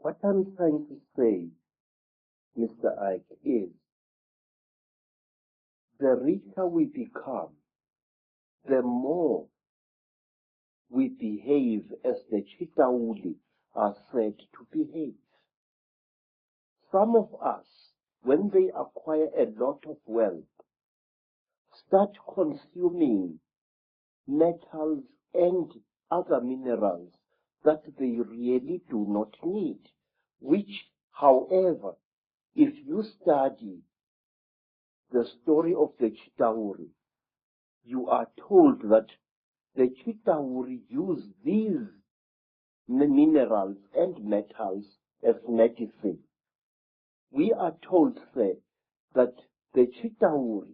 What I'm trying to say, Mr. Ike, is the richer we become, the more we behave as the Chitauli are said to behave. Some of us, when they acquire a lot of wealth, start consuming metals and other minerals that they really do not need, which, however, if you study the story of the Chitauri, you are told that the Chitauri use these minerals and metals as medicine. We are told, say, that the Chitauri,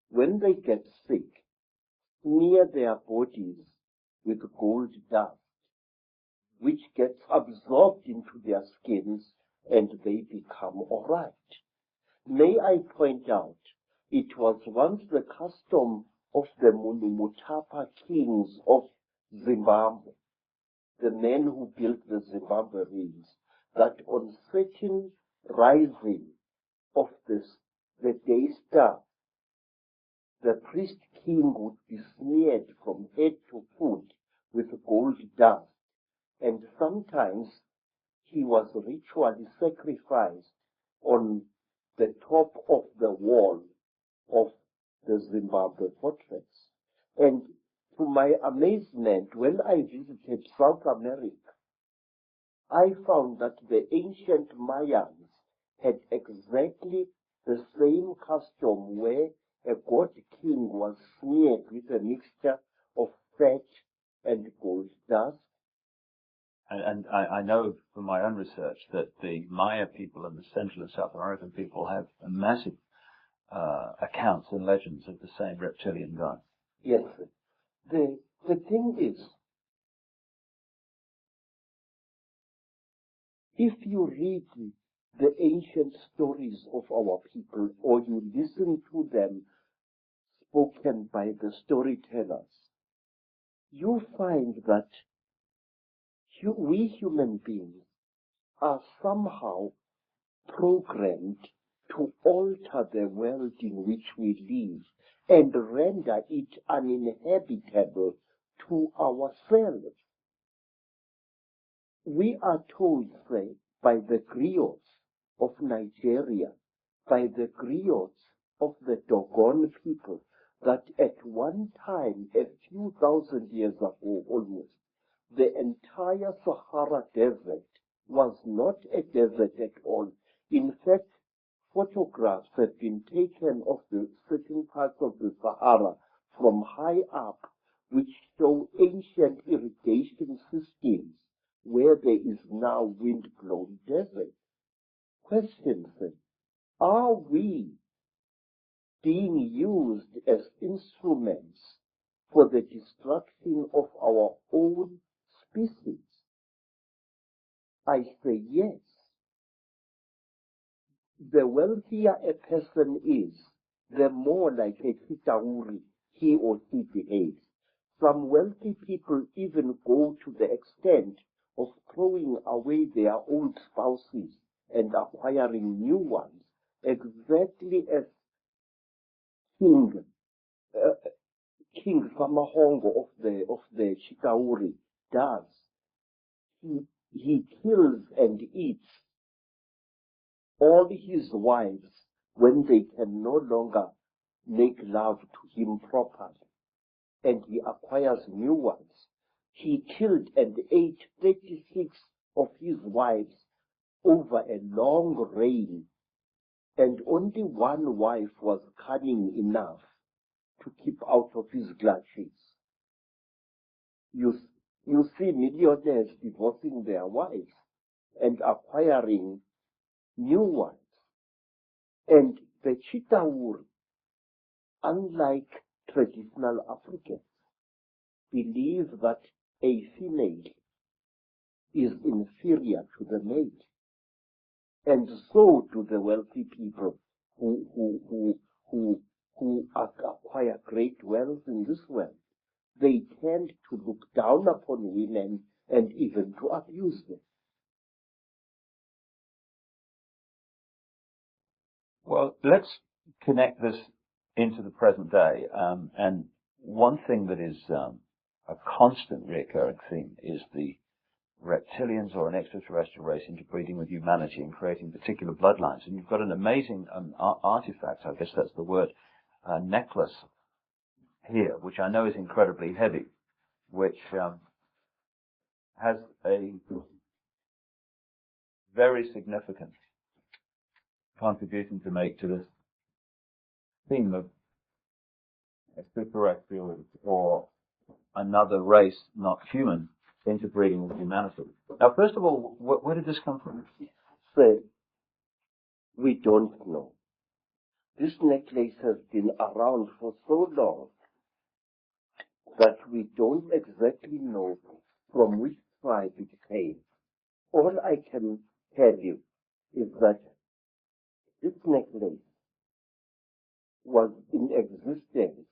when they get sick, smear their bodies with gold dust, which gets absorbed into their skins and they become all right. May I point out, it was once the custom of the Mutapa kings of Zimbabwe, the men who built the Zimbabwe reeds, that on certain rising of the day star, the priest king would be smeared from head to foot with gold dust, and sometimes he was ritually sacrificed on the top of the wall of the Zimbabwe fortress. And to my amazement, when I visited South America, I found that the ancient Mayans had exactly the same custom where a god king was smeared with a mixture of fat and gold dust. And I know from my own research that the Maya people and the Central and South American people have massive accounts and legends of the same reptilian god. Yes. The thing is, if you read the ancient stories of our people or you listen to them spoken by the storytellers, you find that we human beings are somehow programmed to alter the world in which we live and render it uninhabitable to ourselves. We are told, say, by the griots of Nigeria, by the griots of the Dogon people, that at one time, a few thousand years ago almost, the entire Sahara Desert was not a desert at all. In fact, photographs have been taken of the certain parts of the Sahara from high up, which show ancient irrigation systems where there is now wind-blown desert. Question then, are we being used as instruments for the destruction of our own species? I say yes. The wealthier a person is, the more like a Chitauri he or she behaves. Some wealthy people even go to the extent of throwing away their old spouses and acquiring new ones, exactly as King Samahongo of the Chitauri does. He kills and eats all his wives when they can no longer make love to him properly, and he acquires new ones. He killed and ate 36 of his wives over a long reign, and only one wife was cunning enough to keep out of his clutches. You see millionaires divorcing their wives and acquiring new ones. And the Chitauri, unlike traditional Africans, believe that a female is inferior to the male. And so do the wealthy people who acquire great wealth in this world. They tend to look down upon women and even to abuse them. Well, let's connect this into the present day. And one thing that is a constant recurring theme is the reptilians or an extraterrestrial race interbreeding with humanity and creating particular bloodlines. And you've got an amazing artifact, I guess that's the word, necklace here, which I know is incredibly heavy, which has a very significant contribution to make to this theme of extraterrestrial or another race, not human, interbreeding with humanity. Now, first of all, where did this come from? So, we don't know. This necklace has been around for so long that we don't exactly know from which tribe it came. All I can tell you is that this necklace was in existence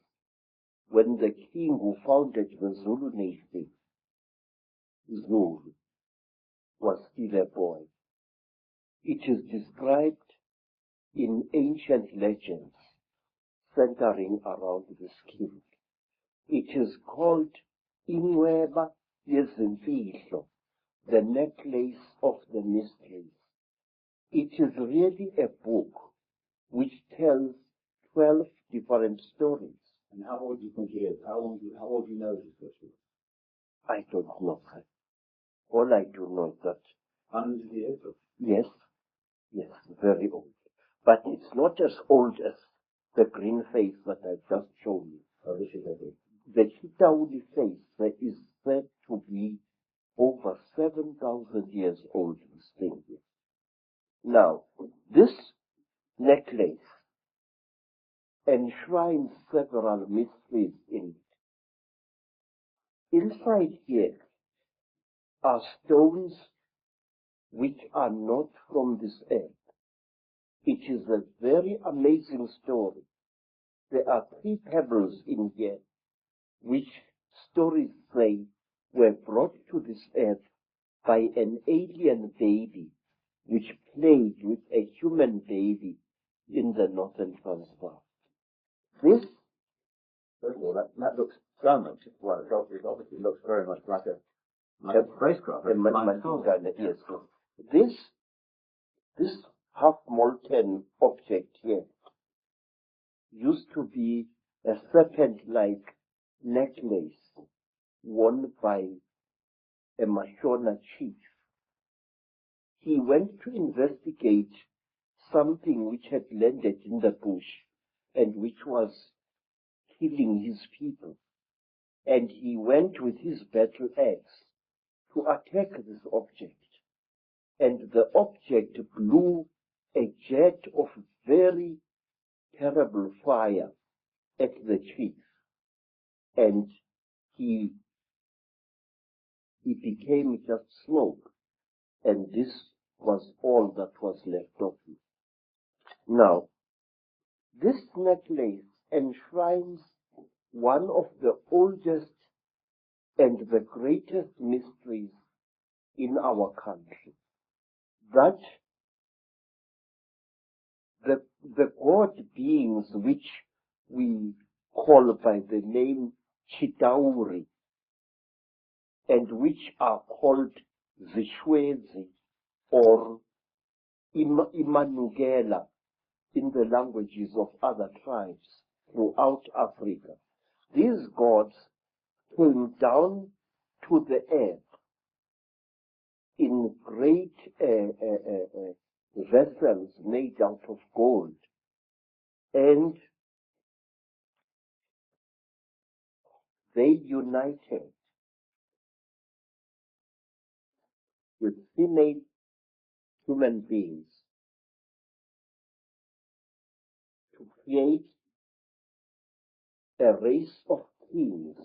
when the king who founded the Zulu nation, Zulu, was still a boy. It is described in ancient legends centering around this king. It is called Inweba Yezimfihlo, the necklace of the mysteries. It is really a book which tells 12 different stories. And how old do you think he is? How old do you know this person? I don't know. All I do know is that Hundreds of years? yes, very old. But it's not as old as the green face that I've just shown you. Oh, this is it. The Chitauli face is said to be over 7,000 years old, this thing here. Now, this necklace enshrines several mysteries in it. Inside here are stones which are not from this earth. It is a very amazing story. There are 3 pebbles in here, which stories say were brought to this earth by an alien baby, which played with a human baby in the northern Transvaal. This, First of all, that looks so much, well, it obviously looks very much like a spacecraft. yes. This half-molten object here used to be a serpent-like necklace worn by a Mashona chief. He went to investigate something which had landed in the bush and which was killing his people. And he went with his battle axe to attack this object. And the object blew a jet of very terrible fire at the chief. And he became just smoke. And this was all that was left of him. Now, this necklace enshrines one of the oldest and the greatest mysteries in our country, that the god beings which we call by the name Chitauri and which are called Zishwezi or Imanugela in the languages of other tribes throughout Africa. These gods came down to the earth in great vessels made out of gold, and they united with female human beings to create a race of kings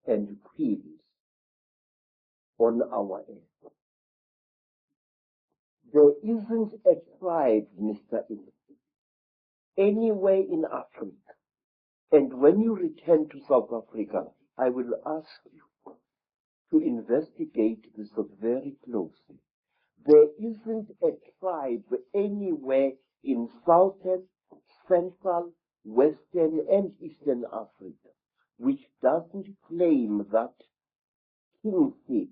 and queens on our earth. There isn't a tribe, Mr. anywhere in Africa. And when you return to South Africa, I will ask you to investigate this very closely. There isn't a tribe anywhere in southern, central, western, and eastern Africa, which doesn't claim that kingship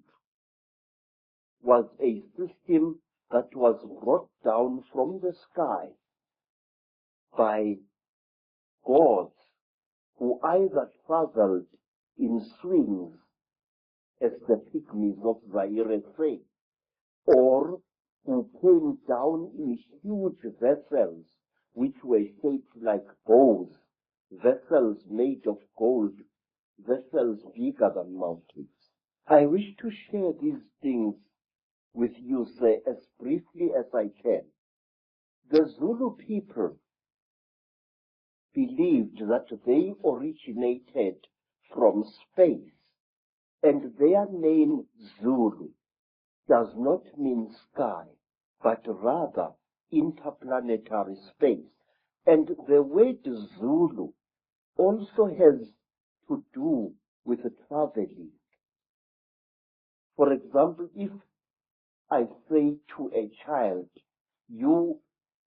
was a system that was brought down from the sky by gods who either traveled in swings, as the pygmies of Zaire say, or who came down in huge vessels which were shaped like bows, vessels made of gold, vessels bigger than mountains. I wish to share these things with you, sir, as briefly as I can. The Zulu people believed that they originated from space, and their name Zulu does not mean sky, but rather interplanetary space. And the word Zulu also has to do with traveling. For example, if I say to a child, you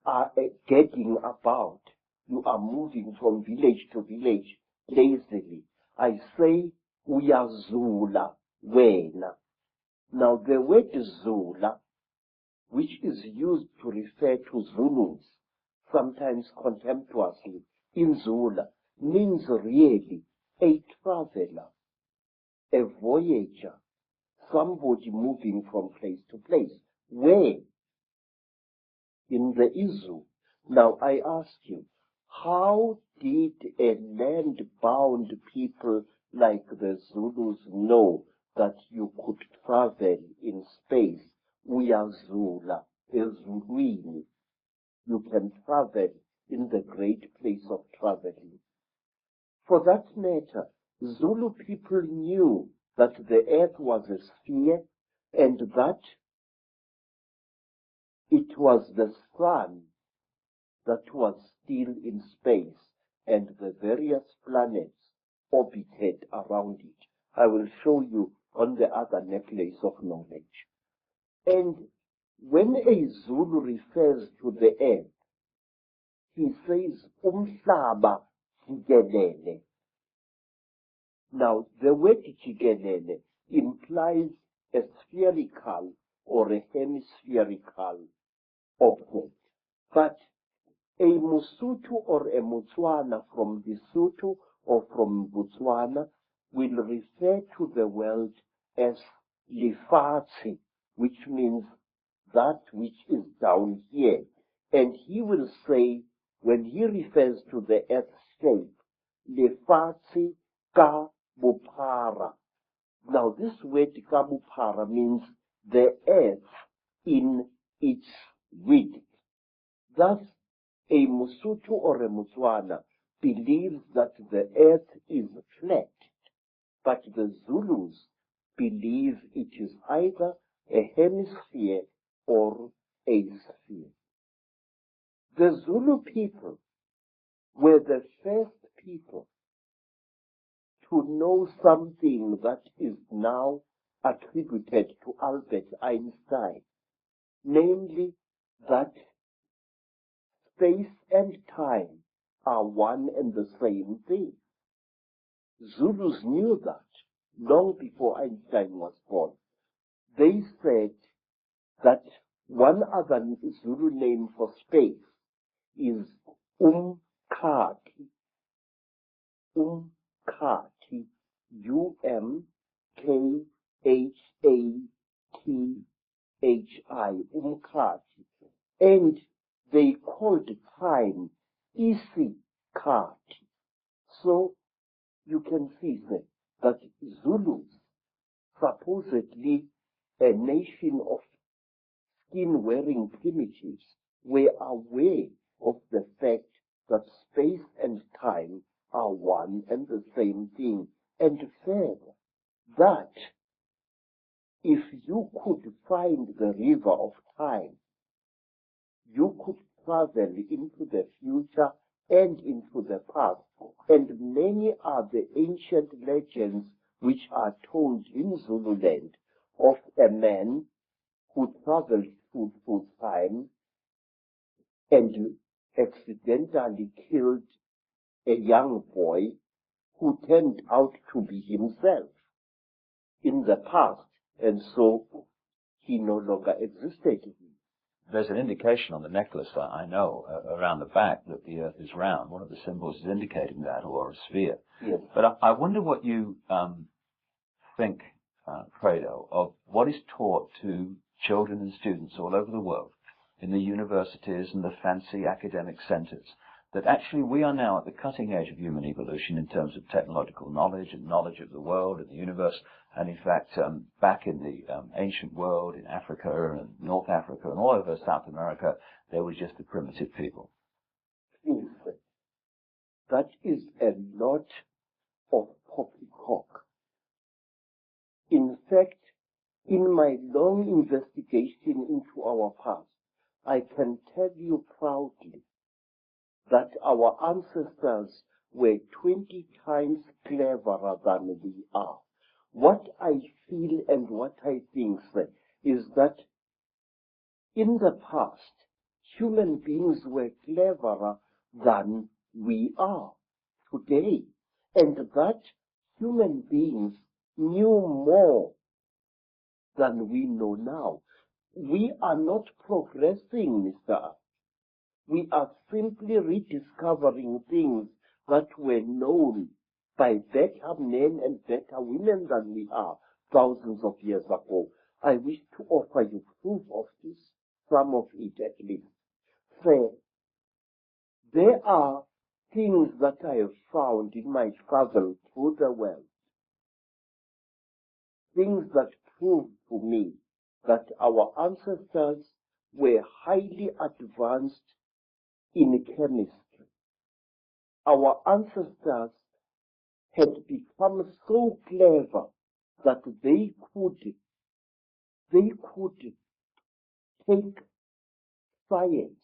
are getting about, you are moving from village to village lazily, I say, uyazula wena. Now the word Zula, which is used to refer to Zulus, sometimes contemptuously, in Zula, means really a traveler, a voyager, somebody moving from place to place. Where? In the Izu. Now I ask you, how did a land-bound people like the Zulus know that you could travel in space? Uyazula, ezulwini. You can travel in the great place of traveling. For that matter, Zulu people knew that the earth was a sphere and that it was the sun that was still in space and the various planets orbited around it. I will show you on the other necklace of knowledge. And when a Zulu refers to the earth, he says, umhlaba jikelele. Now, the word jikelele implies a spherical or a hemispherical object. But a Mosotho or a Motswana from Lesotho or from Botswana will refer to the world as lefatshe, which means that which is down here. And he will say, when he refers to the earth's shape, lefatshe ka bophara. Now this word ka bophara means the earth in its width. Thus, a Mosotho or a Motswana believes that the earth is flat, but the Zulus believe it is either a hemisphere or a sphere. The Zulu people were the first people to know something that is now attributed to Albert Einstein, namely that space and time are one and the same thing. Zulus knew that long before Einstein was born. They said that one other Zulu name for space is umkhati. Umkhati. U-M-K-H-A-T-H-I. Umkhati. And they called time isikhathi. So you can see that Zulus, supposedly a nation of skin-wearing primitives, were aware of the fact that space and time are one and the same thing. And further, that if you could find the river of time, you could travel into the future and into the past. And many are the ancient legends which are told in Zululand of a man who traveled through time and accidentally killed a young boy who turned out to be himself in the past, and so he no longer existed. There's an indication on the necklace, I know, around the back that the Earth is round. One of the symbols is indicating that, or a sphere. Yes. But I wonder what you think, Credo, of what is taught to children and students all over the world in the universities and the fancy academic centers, that actually we are now at the cutting edge of human evolution in terms of technological knowledge and knowledge of the world and the universe. And in fact, back in the ancient world, in Africa and North Africa and all over South America, there was just the primitive people. That is a lot of poppycock. In fact, in my long investigation into our past, I can tell you proudly that our ancestors were 20 times cleverer than we are. What I feel and what I think is that in the past, human beings were cleverer than we are today, and that human beings knew more than we know now. We are not progressing, Mr. We are simply rediscovering things that were known by better men and better women than we are thousands of years ago. I wish to offer you proof of this, some of it at least. Say, there are things that I have found in my travel through the world, things that prove to me that our ancestors were highly advanced in chemistry. Our ancestors had become so clever that they could take science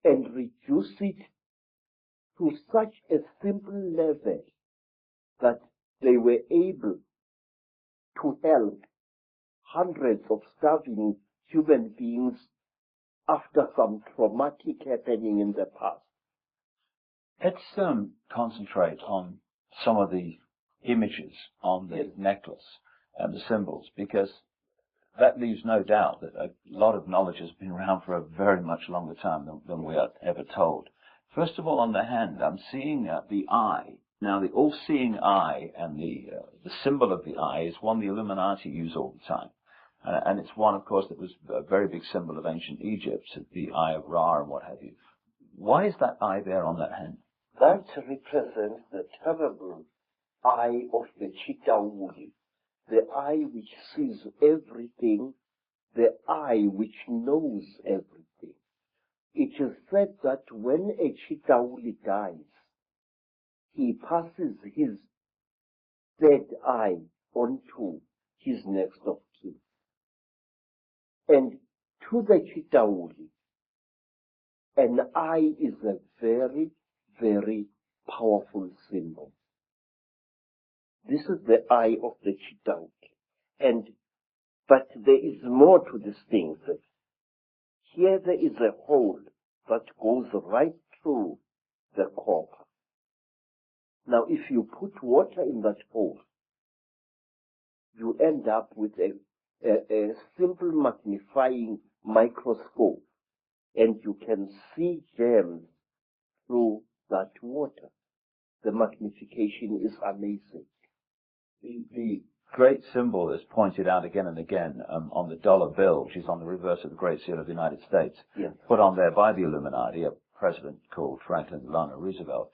and reduce it to such a simple level that they were able to help hundreds of starving human beings after some traumatic happening in the past. Let's concentrate on some of the images on the necklace and the symbols, because that leaves no doubt that a lot of knowledge has been around for a very much longer time than we are ever told. First of all, on the hand, I'm seeing the eye. Now, the all-seeing eye and the symbol of the eye is one the Illuminati use all the time. And it's one, of course, that was a very big symbol of ancient Egypt, the Eye of Ra and what have you. Why is that eye there on that hand? That represents the terrible eye of the Chitawuli, the eye which sees everything, the eye which knows everything. It is said that when a Chitawuli dies, he passes his dead eye onto his next of kin. And to the Chitawuli, an eye is a very, very powerful symbol. This is the eye of the Chitawuli. But there is more to this thing. Here there is a hole that goes right through the copper. Now, if you put water in that hole, you end up with a simple magnifying microscope, and you can see gems through that water. The magnification is amazing. The great symbol is pointed out again and again on the dollar bill, which is on the reverse of the Great Seal of the United States, yes, put on there by the Illuminati, a president called Franklin Delano Roosevelt,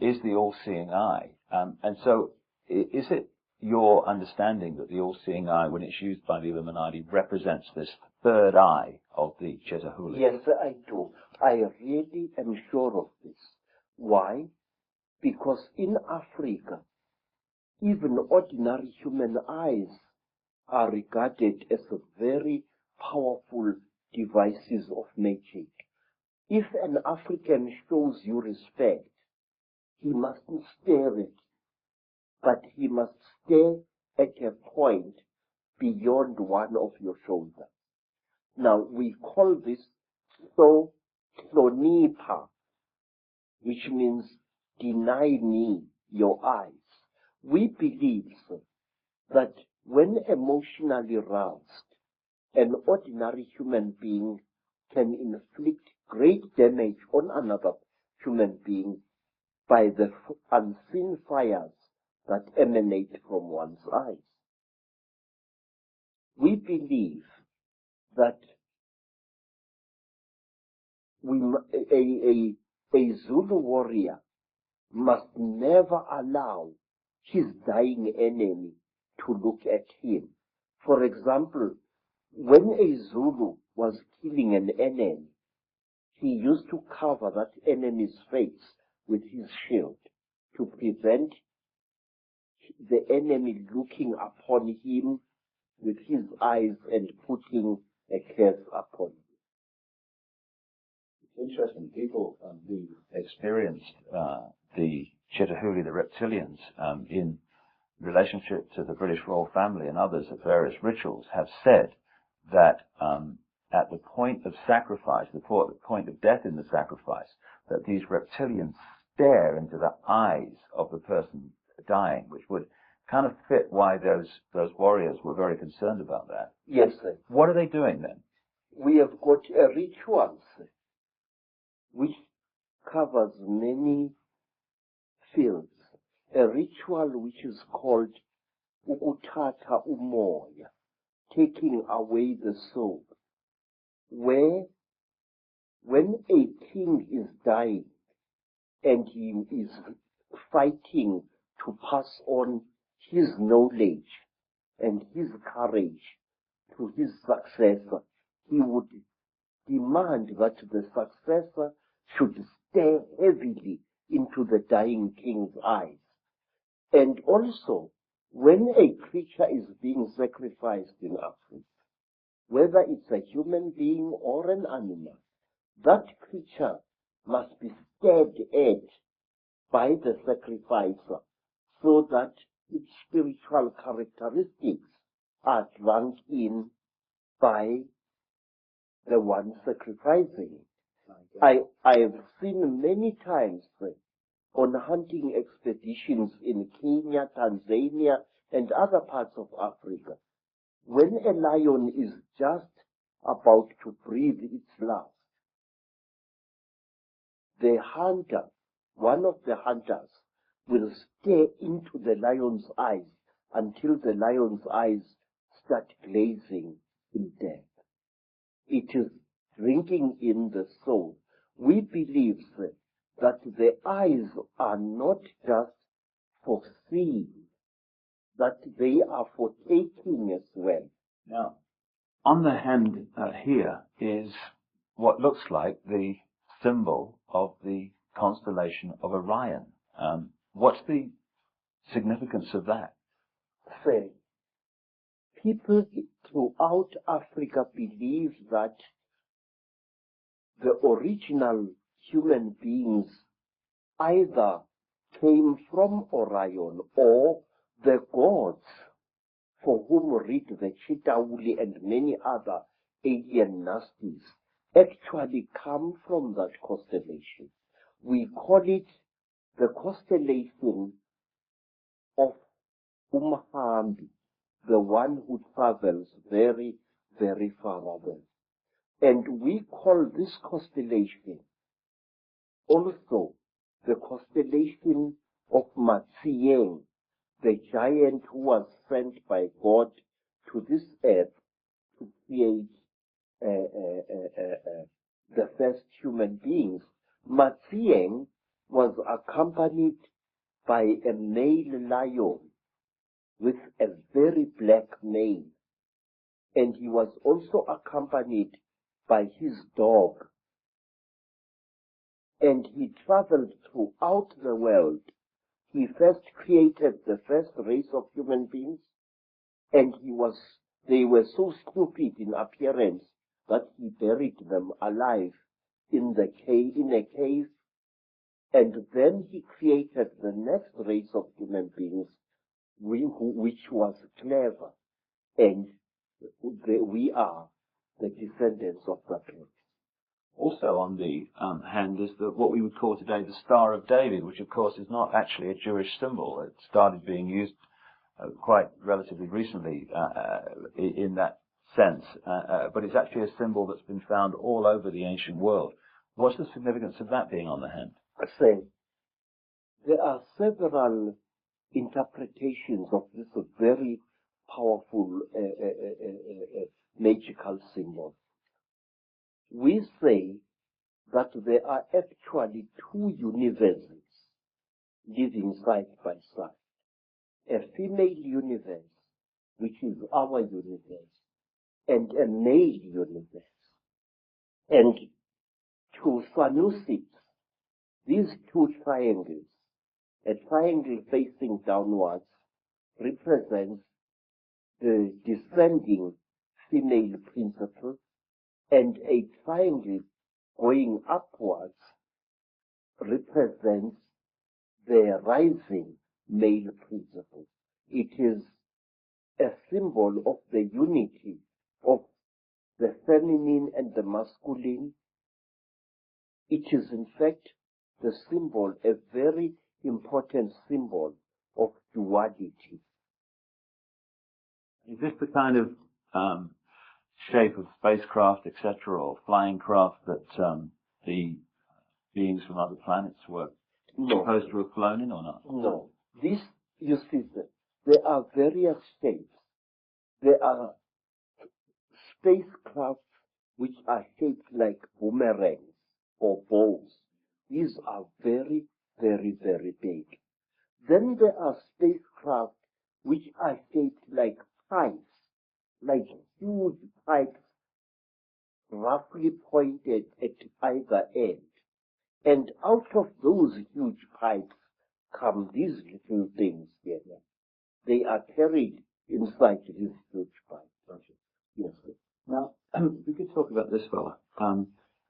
is the all-seeing eye. And so is it your understanding that the all-seeing eye, when it's used by the Illuminati, represents this third eye of the Chetahuli? Yes, I do. I really am sure of this. Why? Because in Africa, even ordinary human eyes are regarded as very powerful devices of magic. If an African shows you respect, he mustn't stare it, but he must stare at a point beyond one of your shoulders. Now, we call this so hlonipha, which means deny me your eyes. We believe that when emotionally roused, an ordinary human being can inflict great damage on another human being by the unseen fires that emanate from one's eyes. We believe that a Zulu warrior must never allow his dying enemy to look at him. For example, when a Zulu was killing an enemy, he used to cover that enemy's face with his shield to prevent the enemy looking upon him with his eyes and putting a curse upon him. It's interesting. People who experienced the Chitahuli, the reptilians, in relationship to the British royal family and others at various rituals, have said that at the point of sacrifice, the point of death in the sacrifice, that these reptilians stare into the eyes of the person dying, which would kind of fit why those warriors were very concerned about that. Yes, sir. What are they doing then? We have got a ritual, sir, which covers many fields. A ritual which is called ukuthatha umoya, taking away the soul, where when a king is dying and he is fighting to pass on his knowledge and his courage to his successor, he would demand that the successor should stare heavily into the dying king's eyes. And also, when a creature is being sacrificed in Africa, whether it's a human being or an animal, that creature must be stared at by the sacrificer so that its spiritual characteristics are drunk in by the one sacrificing it. I have seen many times on hunting expeditions in Kenya, Tanzania, and other parts of Africa, when a lion is just about to breathe its last, the hunter, one of the hunters, will stare into the lion's eyes until the lion's eyes start glazing in death. It is drinking in the soul. We believe that the eyes are not just for seeing, that they are for taking as well. Now, on the hand here is what looks like the symbol of the constellation of Orion. What's the significance of that? Say, people throughout Africa believe that the original human beings either came from Orion or the gods for whom read the Chitauli and many other alien nasties actually come from that constellation. We call it the constellation of Umhambi, the one who travels very, very far away. And we call this constellation also the constellation of Matsieng, the giant who was sent by God to this earth to create the first human beings. Matsieng was accompanied by a male lion with a very black mane, and he was also accompanied by his dog. And he traveled throughout the world. He first created the first race of human beings, and they were so stupid in appearance that he buried them alive in a cave, and then he created the next race of human beings, which was clever, and we are the descendants of that race. Also on the hand is what we would call today the Star of David, which of course is not actually a Jewish symbol. It started being used quite relatively recently in that sense, but it's actually a symbol that's been found all over the ancient world. What's the significance of that being on the hand? There are several interpretations of this very powerful magical symbol. We say that there are actually two universes living side by side. A female universe, which is our universe, and a male universe. And to Sanusi, these two triangles, a triangle facing downwards represents the descending female principle, and a triangle going upwards represents the rising male principle. It is a symbol of the unity of the feminine and the masculine. It is in fact the symbol, a very important symbol of duality. Is this the kind of shape of spacecraft, etc., or flying craft that the beings from other planets were supposed to have flown in, or not? No. This, you see, there are various shapes. There are spacecraft which are shaped like boomerangs or bows. These are very, very, very big. Then there are spacecraft which are shaped like pipes, like huge pipes, roughly pointed at either end. And out of those huge pipes come these little things here. They are carried inside these huge pipes. Yes. Now, we could talk about this fella.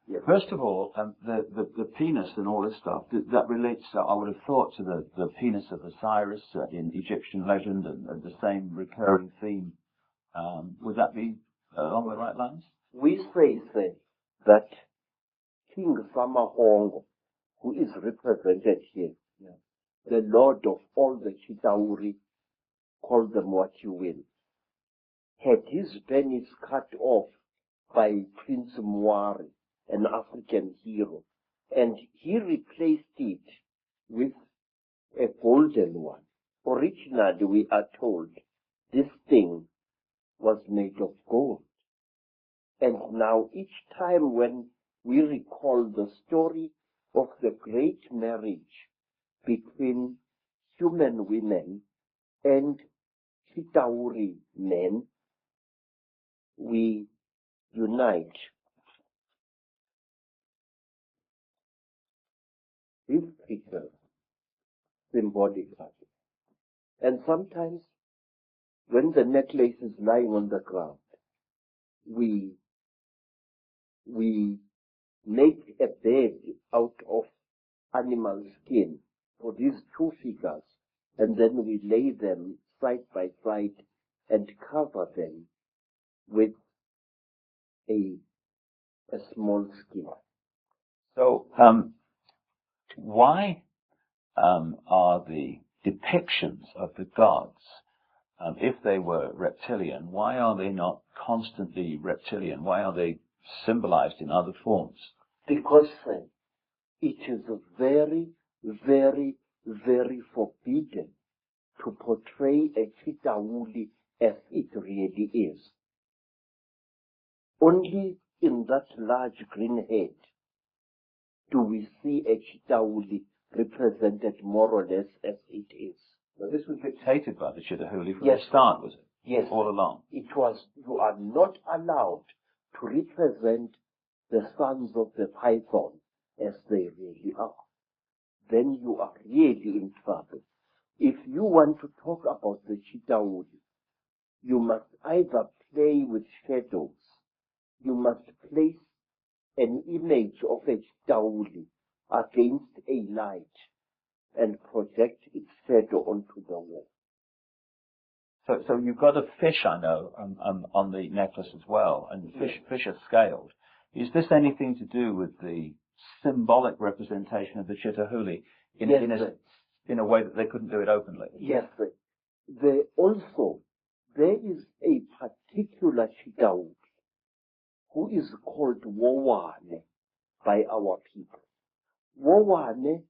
Yes. First of all, the penis and all this stuff, that relates, I would have thought, to the penis of Osiris in Egyptian legend and the same recurring theme. Would that be along the right lines? We say that King Samahongo, who is represented here, the lord of all the Chitauri, call them what you will, had his penis cut off by Prince Mwari, an African hero, and he replaced it with a golden one. Originally, we are told, this thing was made of gold. And now each time when we recall the story of the great marriage between human women and Chitauri men, we unite these pictures symbolically. And sometimes when the necklace is lying on the ground, we make a bed out of animal skin for these two figures, and then we lay them side by side and cover them with a small skin. So, why are the depictions of the gods, if they were reptilian, why are they not constantly reptilian? Why are they symbolized in other forms? Because it is very, very, very forbidden to portray a Chitauli as it really is. Only in that large green head do we see a Chitauli represented more or less as it is. But this was dictated by the Chitauli from Yes. the start, was it? Yes. All along. It was, you are not allowed to represent the sons of the python as they really are. Then you are really in trouble. If you want to talk about the Chitauli, you must either play with shadows, you must place an image of a Chitauli against a light and project its shadow onto the wall. So you've got a fish, I know, on the necklace as well, and fish are scaled. Is this anything to do with the symbolic representation of the Chitahuli Yes, in a way that they couldn't do it openly? Yes, there is a particular Chitahuli who is called Wowane by our people. Wowane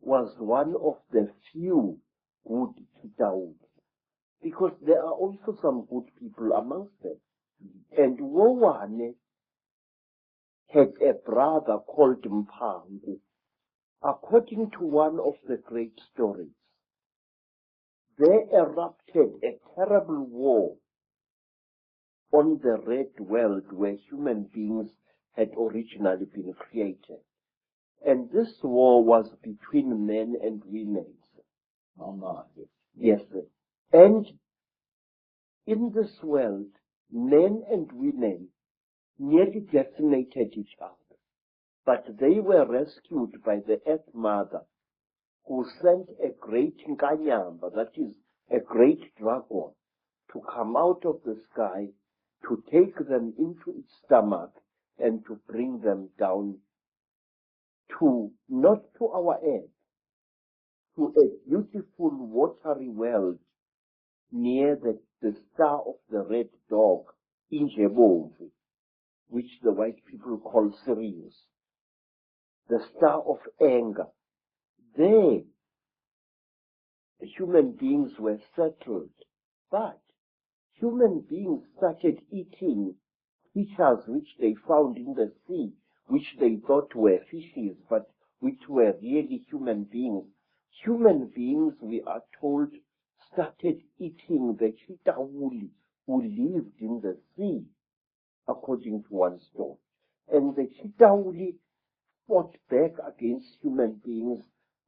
was one of the few good Chitahuli, because there are also some good people amongst them. And Wowane had a brother called Mpangu. According to one of the great stories, there erupted a terrible war on the red world where human beings had originally been created. And this war was between men and women. Oh my. Yes. And in this world, men and women nearly decimated each other. But they were rescued by the Earth Mother, who sent a great Nkanyamba, that is, a great dragon, to come out of the sky, to take them into its stomach, and to bring them down to, not to our earth, to a beautiful watery world near the star of the red dog, Injebovu, which the white people call Sirius, the star of anger. There, the human beings were settled, but human beings started eating creatures which they found in the sea, which they thought were fishes, but which were really human beings. Human beings, we are told, started eating the Chitahuli who lived in the sea, according to one story. And the Chitahuli fought back against human beings.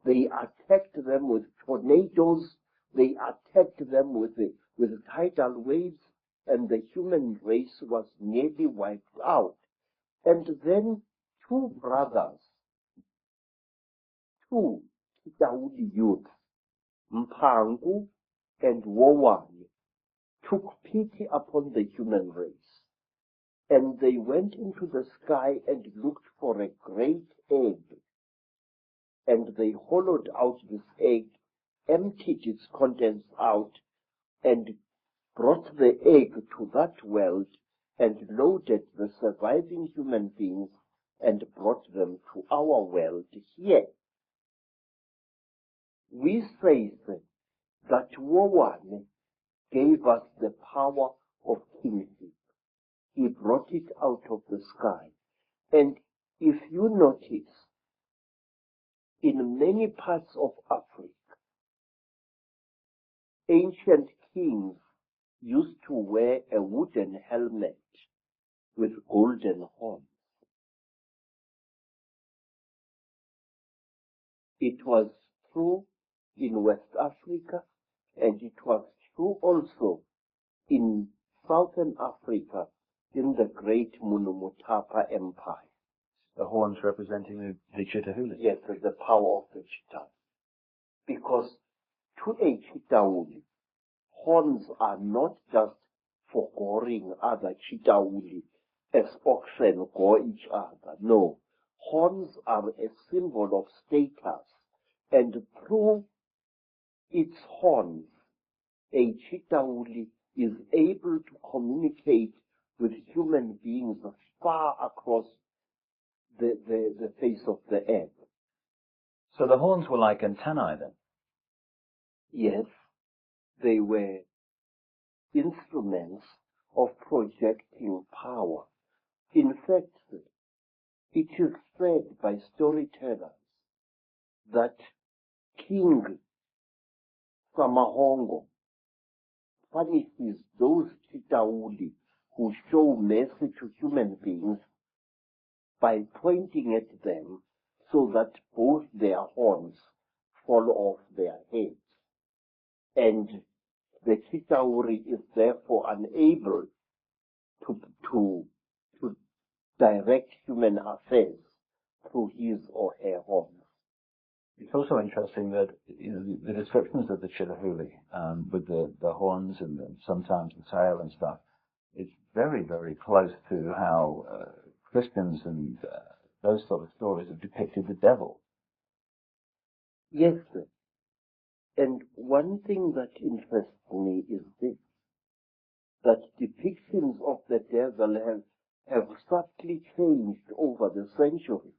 They attacked them with tornadoes. They attacked them with tidal waves, and the human race was nearly wiped out. And then two brothers, two Chitahuli youths, Mpangu and Wowane, took pity upon the human race. And they went into the sky and looked for a great egg. And they hollowed out this egg, emptied its contents out, and brought the egg to that world, and loaded the surviving human beings and brought them to our world here. We say that Wowane gave us the power of kingship. He brought it out of the sky. And if you notice, in many parts of Africa, ancient kings used to wear a wooden helmet with golden horns. It was true in West Africa, and it was true also in Southern Africa in the great Mutwa Empire. The horns representing the Chitahuli. Yes, the power of the Chitahuli. Because to a Chitahuli, horns are not just for goring other Chitahuli as oxen gore each other. No. Horns are a symbol of status, and through its horns, a Chitahuli is able to communicate with human beings far across the face of the earth. So the horns were like antennae then? Yes, they were instruments of projecting power. In fact, it is said by storytellers that King Samahongo punishes those Chitahuli who show mercy to human beings by pointing at them so that both their horns fall off their heads. And the Chitahuli is therefore unable to direct human affairs through his or her horns. It's also interesting that the descriptions of the Chitahuli, with the horns and sometimes the tail and stuff, it's very, very close to how Christians and those sort of stories have depicted the devil. Yes, sir. And one thing that interests me is this, that depictions of the devil have subtly changed over the centuries.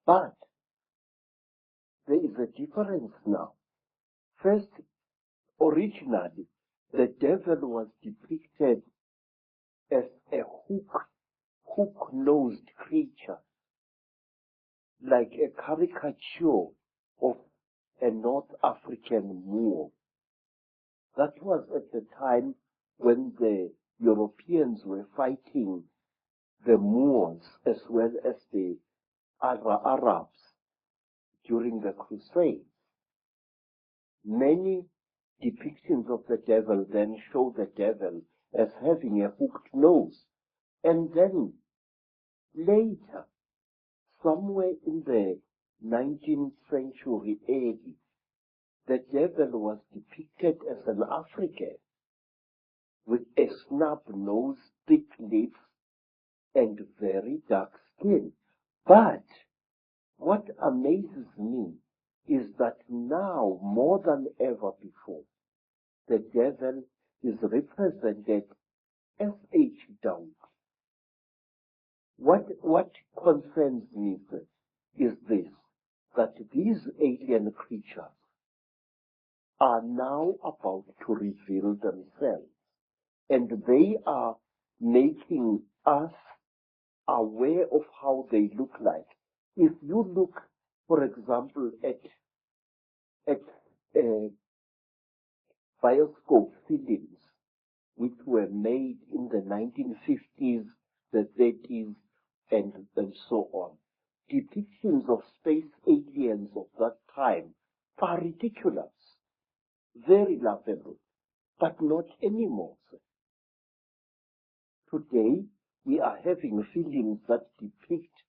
But there is a difference now. First, originally, the devil was depicted as a hook-nosed creature, like a caricature of a North African Moor. That was at the time when the Europeans were fighting the Moors as well as the Arabs during the Crusades. Many depictions of the devil then show the devil as having a hooked nose. And then later, somewhere in the 19th century AD, the devil was depicted as an African with a snub nose, thick lips, and very dark skin. But what amazes me is that now, more than ever before, the devil is represented as H-Dog. What concerns me is this, that these alien creatures are now about to reveal themselves, and they are making us aware of how they look like. If you look, for example, at bioscope films which were made in the 1950s, the 30s, and so on, depictions of space aliens of that time are ridiculous, very laughable, but not anymore. Today, we are having films that depict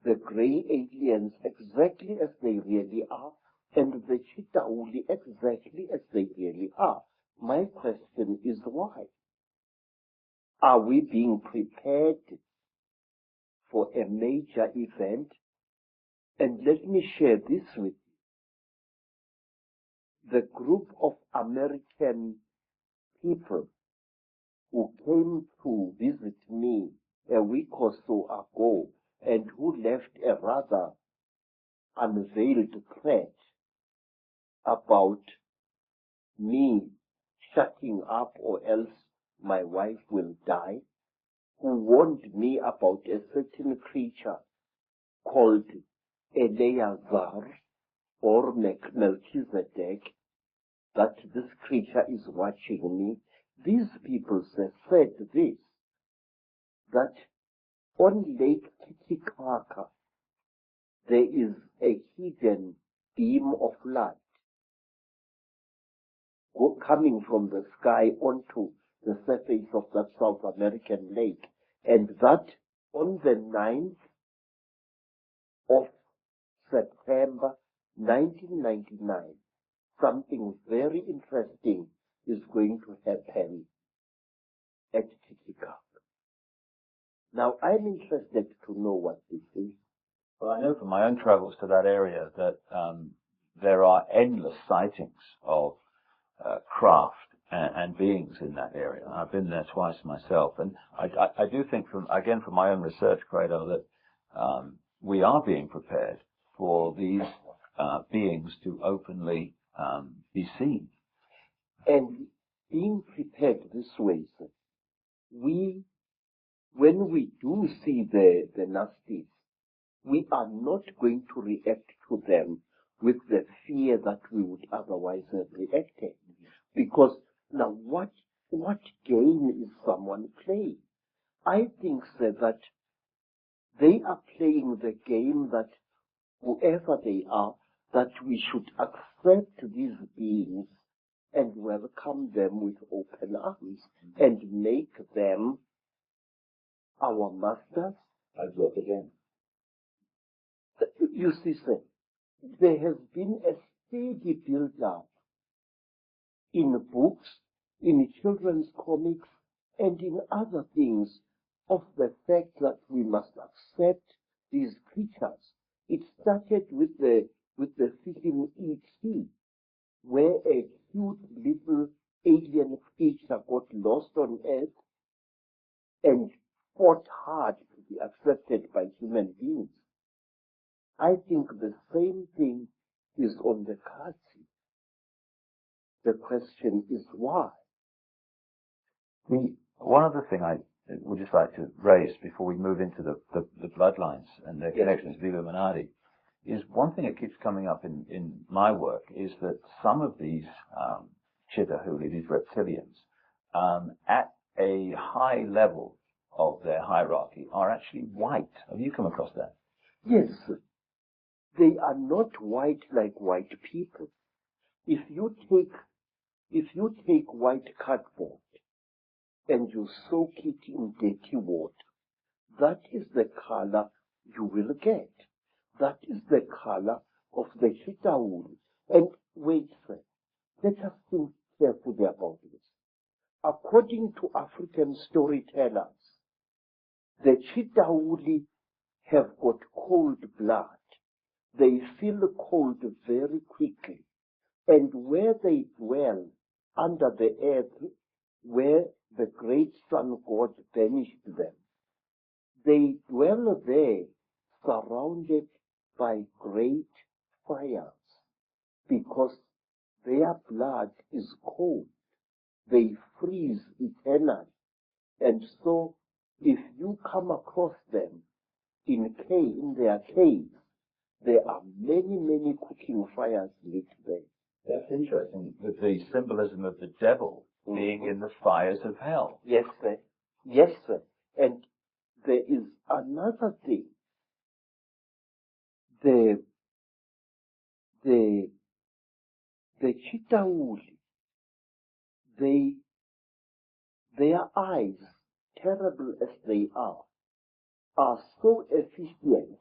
the grey aliens exactly as they really are, and the Chitauli exactly as they really are. My question is why? Are we being prepared for a major event? And let me share this with you. The group of American people who came to visit me a week or so ago and who left a rather unveiled threat about me shutting up or else my wife will die, who warned me about a certain creature called Eleazar or Melchizedek, that this creature is watching me. These people said this, that on Lake Titicaca there is a hidden beam of light coming from the sky onto the surface of that South American lake, and that on the 9th of September 1999, something very interesting is going to happen at Titicaca. Now, I'm interested to know what this is. Well, I know from my own travels to that area that there are endless sightings of craft and beings in that area. I've been there twice myself, and I do think, from my own research, Credo, that we are being prepared for these beings to openly be seen. And being prepared this way, sir, when we do see the nasties, we are not going to react to them with the fear that we would otherwise have reacted. Because now what game is someone playing? I think, sir, that they are playing the game that whoever they are, that we should accept these beings and welcome them with open arms and make them our masters. I'd look again. You see, sir, there has been a steady build-up in books, in children's comics, and in other things of the fact that we must accept these creatures. It started with the film E.T., where a cute little alien creature got lost on Earth and fought hard to be accepted by human beings. I think the same thing is on the cards. The question is why? One other thing I would just like to raise before we move into the bloodlines and their connections to the Illuminati is one thing that keeps coming up in my work is that some of these Chitahuli, these reptilians, at a high level of their hierarchy are actually white. Have you come across that? Yes. They are not white like white people. If you take white cardboard and you soak it in dirty water, that is the color you will get. That is the color of the Chitahuli. And wait, sir, let us think carefully about this. According to African storytellers, the Chitahuli have got cold blood. They feel cold very quickly. And where they dwell under the earth, where the great sun god banished them, they dwell there surrounded by great fires because their blood is cold. They freeze eternally. And so if you come across them in their caves, there are many, many cooking fires lit there. That's interesting, with the symbolism of the devil being in the fires of hell. Yes, sir. Yes, sir. And there is another thing. The Chitahuli, their eyes, terrible as they are so efficient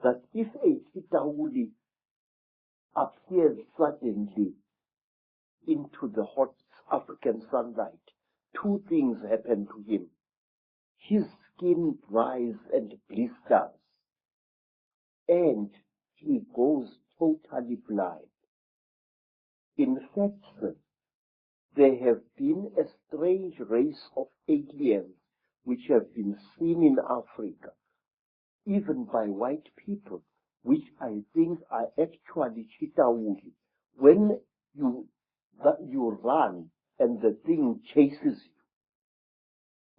that if a Chitahuli appears suddenly into the hot African sunlight, two things happen to him. His skin dries and blisters, and he goes totally blind. In fact, sir, there have been a strange race of aliens which have been seen in Africa, even by white people, which I think are actually Chitahuli. When you run and the thing chases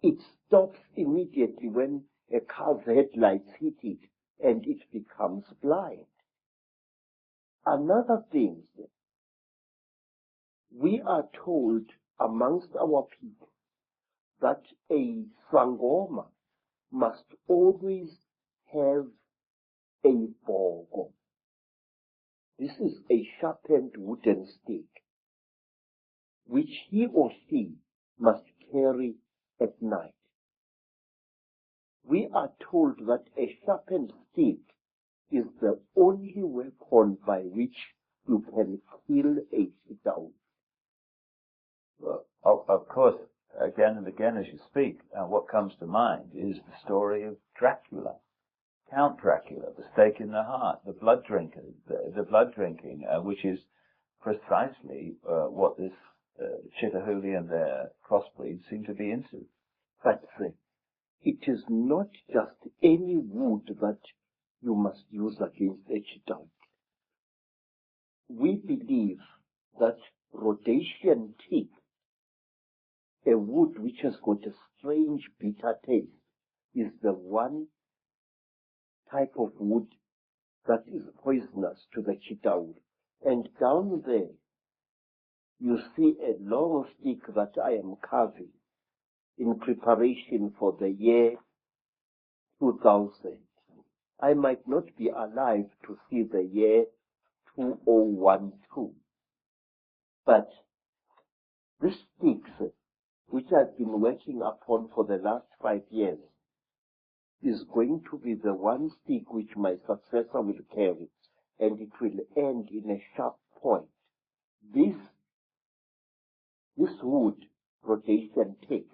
you, it stops immediately when a car's headlights hit it and it becomes blind. Another thing, we are told amongst our people that a Sangoma must always have a bogo. This is a sharpened wooden stick, which he or she must carry at night. We are told that a sharpened stick is the only weapon by which you can kill a Chitahuli. Well, of course, again and again as you speak, what comes to mind is the story of Dracula. Count Dracula, the stake in the heart, the blood drinking, which is precisely what this Chitahuli and their crossbreeds seem to be into. But it is not just any wood that you must use against a Chitahuli. We believe that Rhodesian teak, a wood which has got a strange bitter taste, is the one type of wood that is poisonous to the Chitahuli. And down there, you see a long stick that I am carving in preparation for the year 2000. I might not be alive to see the year 2012. But this stick, which I've been working upon for the last 5 years, is going to be the one stick which my successor will carry, and it will end in a sharp point. This wood, Rhodesian teak,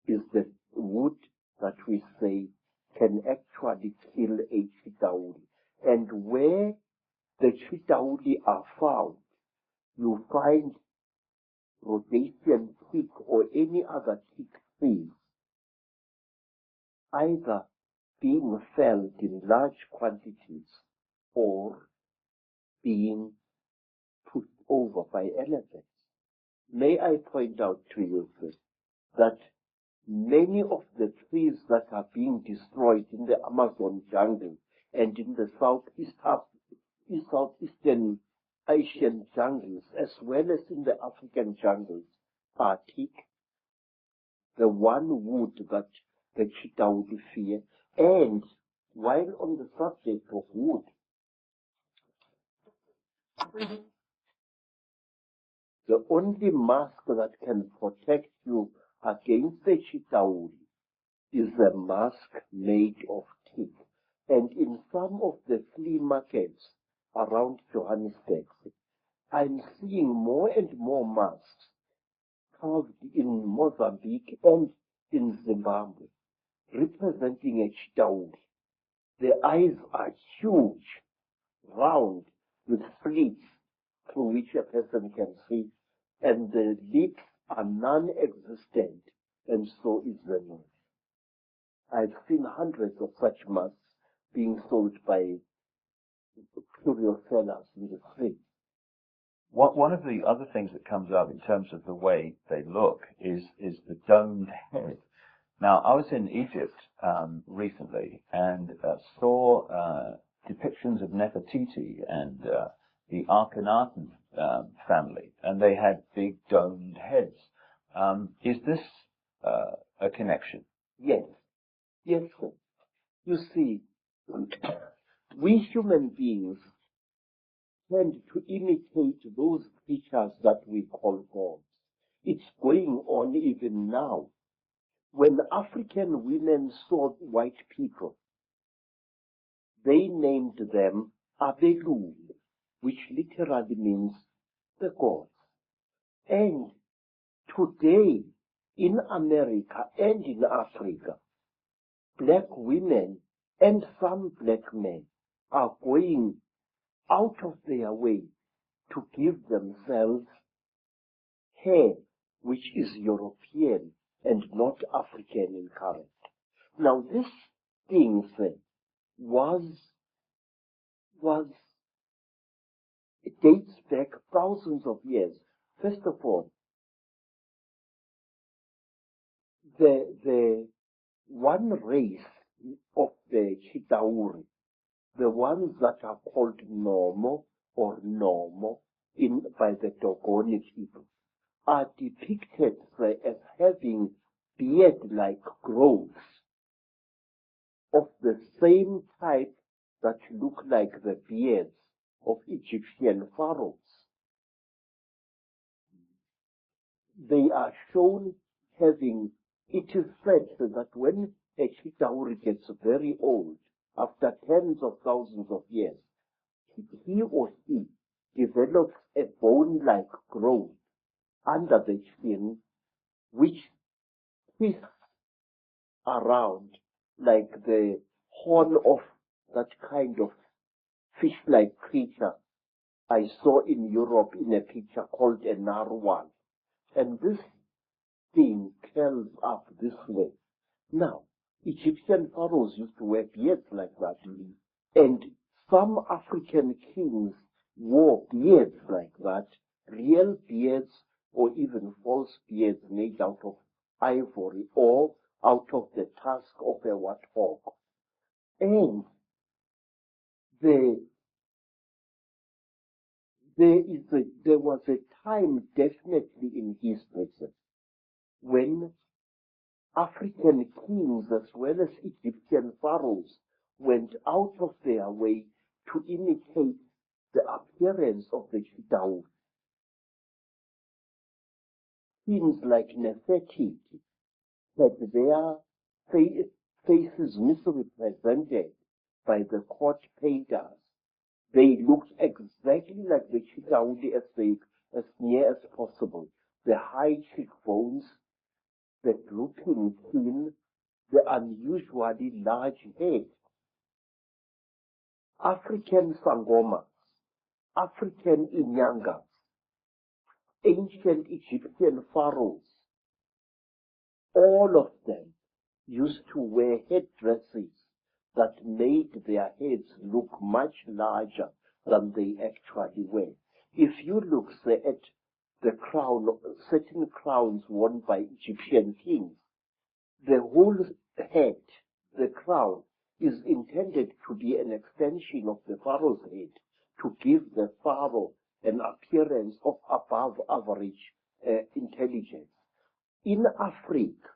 is the wood that we say can actually kill a chitauri. And where the chitauri are found, you find rhodesian teak or any other teak trees either being felled in large quantities or being pushed over by elephants. May I point out to you that many of the trees that are being destroyed in the Amazon jungle and in the Southeastern Asian jungles, as well as in the African jungles, are teak, the one wood that the cheetah would fear. And while on the subject of wood, the only mask that can protect you against the cheetah wood is a mask made of teak. And in some of the flea markets around Johannesburg, I'm seeing more and more masks carved in Mozambique and in Zimbabwe, representing a cheetah wood. The eyes are huge, round, with slits through which a person can see, and the lips are non-existent, and so is the nose. I've seen hundreds of such masks being sold by curio sellers in the street. One of the other things that comes up in terms of the way they look is the domed head. Now, I was in Egypt recently and saw depictions of Nefertiti and the Akhenaten family, and they had big domed heads. Is this a connection? Yes. Yes, sir. You see, we human beings tend to imitate those creatures that we call gods. It's going on even now. When African women saw white people, they named them Abelul, which literally means the gods. And today, in America and in Africa, black women and some black men are going out of their way to give themselves hair which is European and not African in color. Now this thing it dates back thousands of years. First of all, the one race of the Chitauri, the ones that are called Nomo or Nomo by the Dogoni people, are depicted as having beard-like growths of the same type that look like the beards of Egyptian pharaohs. They are shown having, it is said that when a Chitauri gets very old, after tens of thousands of years, he or she develops a bone-like growth under the chin, which twists around like the horn of that kind of fish-like creature I saw in Europe in a picture called a narwhal. And this thing curls up this way. Now, Egyptian pharaohs used to wear beards like that. And some African kings wore beards like that, real beards or even false beards made out of ivory or out of the tusk of a warthog. And there was a time definitely in history when African kings as well as Egyptian pharaohs went out of their way to imitate the appearance of the Chitauri. Kings like Nefertiti had their faces misrepresented by the court painters. They looked exactly like the Chitauri as near as possible. The high cheekbones, the drooping chin, the unusually large head. African sangomas, African inyangas, ancient Egyptian pharaohs, all of them used to wear headdresses that made their heads look much larger than they actually were. If you look, say, at the crown, certain crowns worn by Egyptian kings, the whole head, the crown, is intended to be an extension of the pharaoh's head to give the pharaoh an appearance of above average intelligence. In Africa,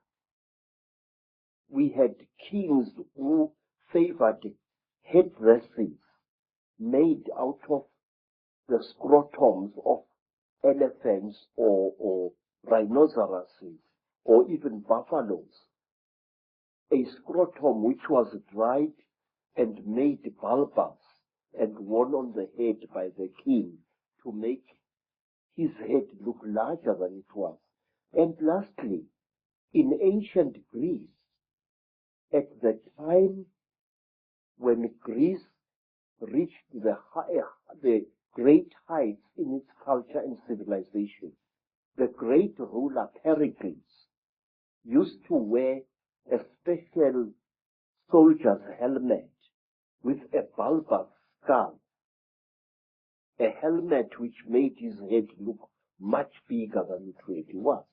we had kings who favored headdresses made out of the scrotums of elephants or rhinoceroses or even buffaloes. A scrotum which was dried and made bulbous and worn on the head by the king to make his head look larger than it was. And lastly, in ancient Greece, at the time when Greece reached the great heights in its culture and civilization, the great ruler Pericles used to wear a special soldier's helmet with a bulbous skull, a helmet which made his head look much bigger than it really was.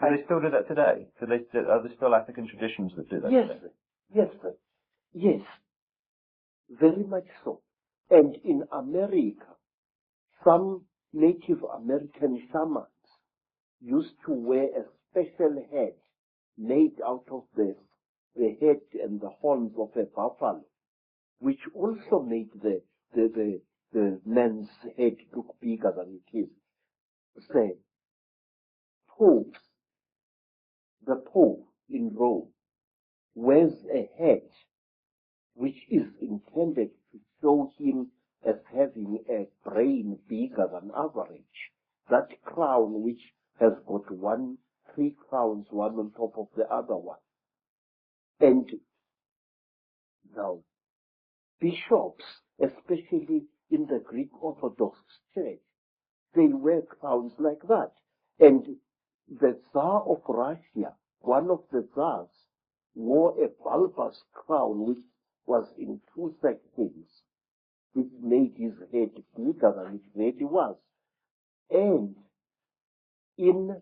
Do they still do that today? Are there still African traditions that do that Yes, today? yes, sir. Yes, very much so. And in America, some Native American shamans used to wear a special head made out of the head and the horns of a buffalo, which also made the man's head look bigger than it is. Say, popes, the Pope in Rome wears a head which is intended to show him as having a brain bigger than average. That crown which has got three crowns, one on top of the other one. And now, bishops, especially in the Greek Orthodox Church, they wear crowns like that. And the Tsar of Russia, one of the Tsars, wore a bulbous crown which was in two sections, which made his head bigger than it really was. And in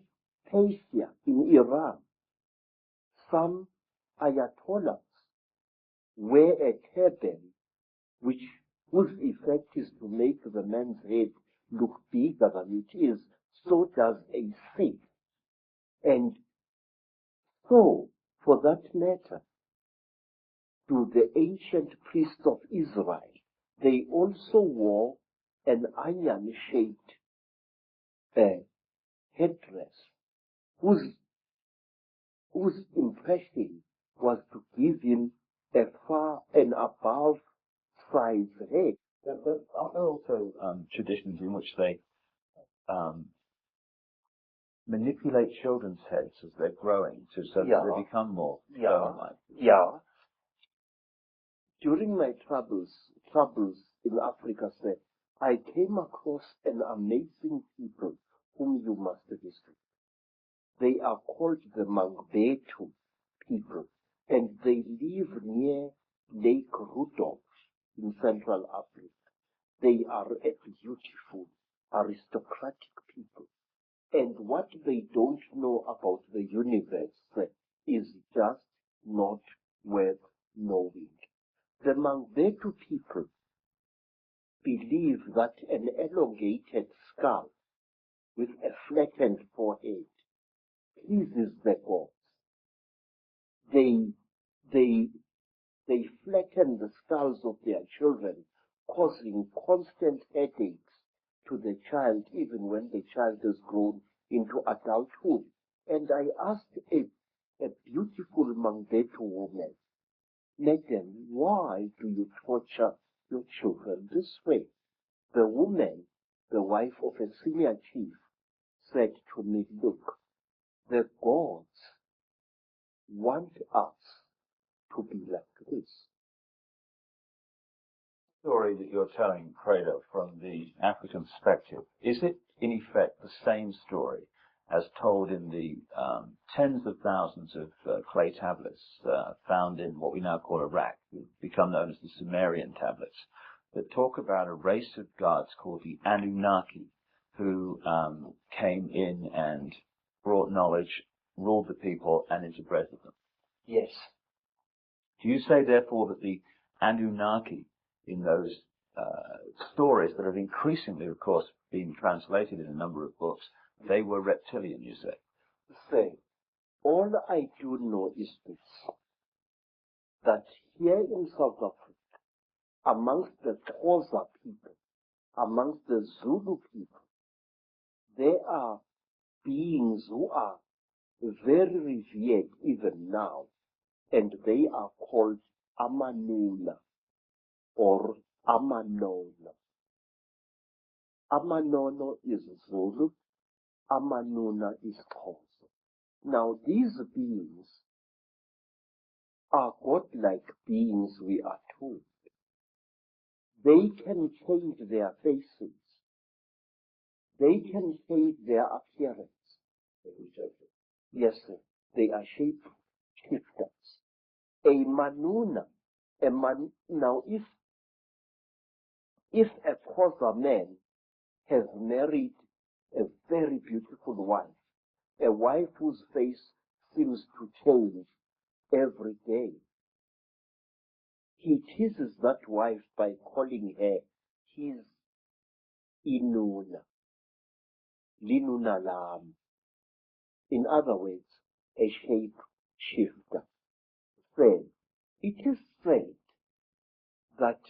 Persia, in Iran, some ayatollahs wear a turban whose effect is to make the man's head look bigger than it is. So does a Sikh. And so, for that matter, to the ancient priests of Israel, they also wore an iron-shaped headdress, whose impression was to give him a far and above size head. But are there also traditions in which they manipulate children's heads as they're growing so that they become more stone-like? Yeah. During my travels in Africa, sir, I came across an amazing people whom you must visit. They are called the Mangbetu people, and they live near Lake Rudolph in Central Africa. They are a beautiful, aristocratic people. And what they don't know about the universe is just not worth knowing. The Mangbetu people believe that an elongated skull with a flattened forehead pleases the gods. They flatten the skulls of their children, causing constant headaches to the child even when the child has grown into adulthood. And I asked a beautiful Mangbetu woman, "Madam, why do you torture your children this way?" The woman, the wife of a senior chief, said to me, "Look, the gods want us to be like this. Story that you're telling, Credo, from the African perspective, is it in effect the same story as told in the tens of thousands of clay tablets found in what we now call Iraq, become known as the Sumerian tablets, that talk about a race of gods called the Anunnaki, who came in and brought knowledge, ruled the people, and interbred them? Yes. Do you say, therefore, that the Anunnaki in those stories that have increasingly, of course, been translated in a number of books, they were reptilian, you say? Say, all I do know is this, that here in South Africa, amongst the Xhosa people, amongst the Zulu people, there are beings who are very revered even now, and they are called Amanuna or Amanono. Amanono is Zulu, Amanuna is Xhosa. Now these beings are godlike beings, we are told. They can change their faces. They can change their appearance. Yes, sir. They are shape shifters. A manuna, now if a Xhosa man has married a very beautiful wife, a wife whose face seems to change every day, he teases that wife by calling her his inuna, linuna lam. In other words, a shape shifter. Said, it is said that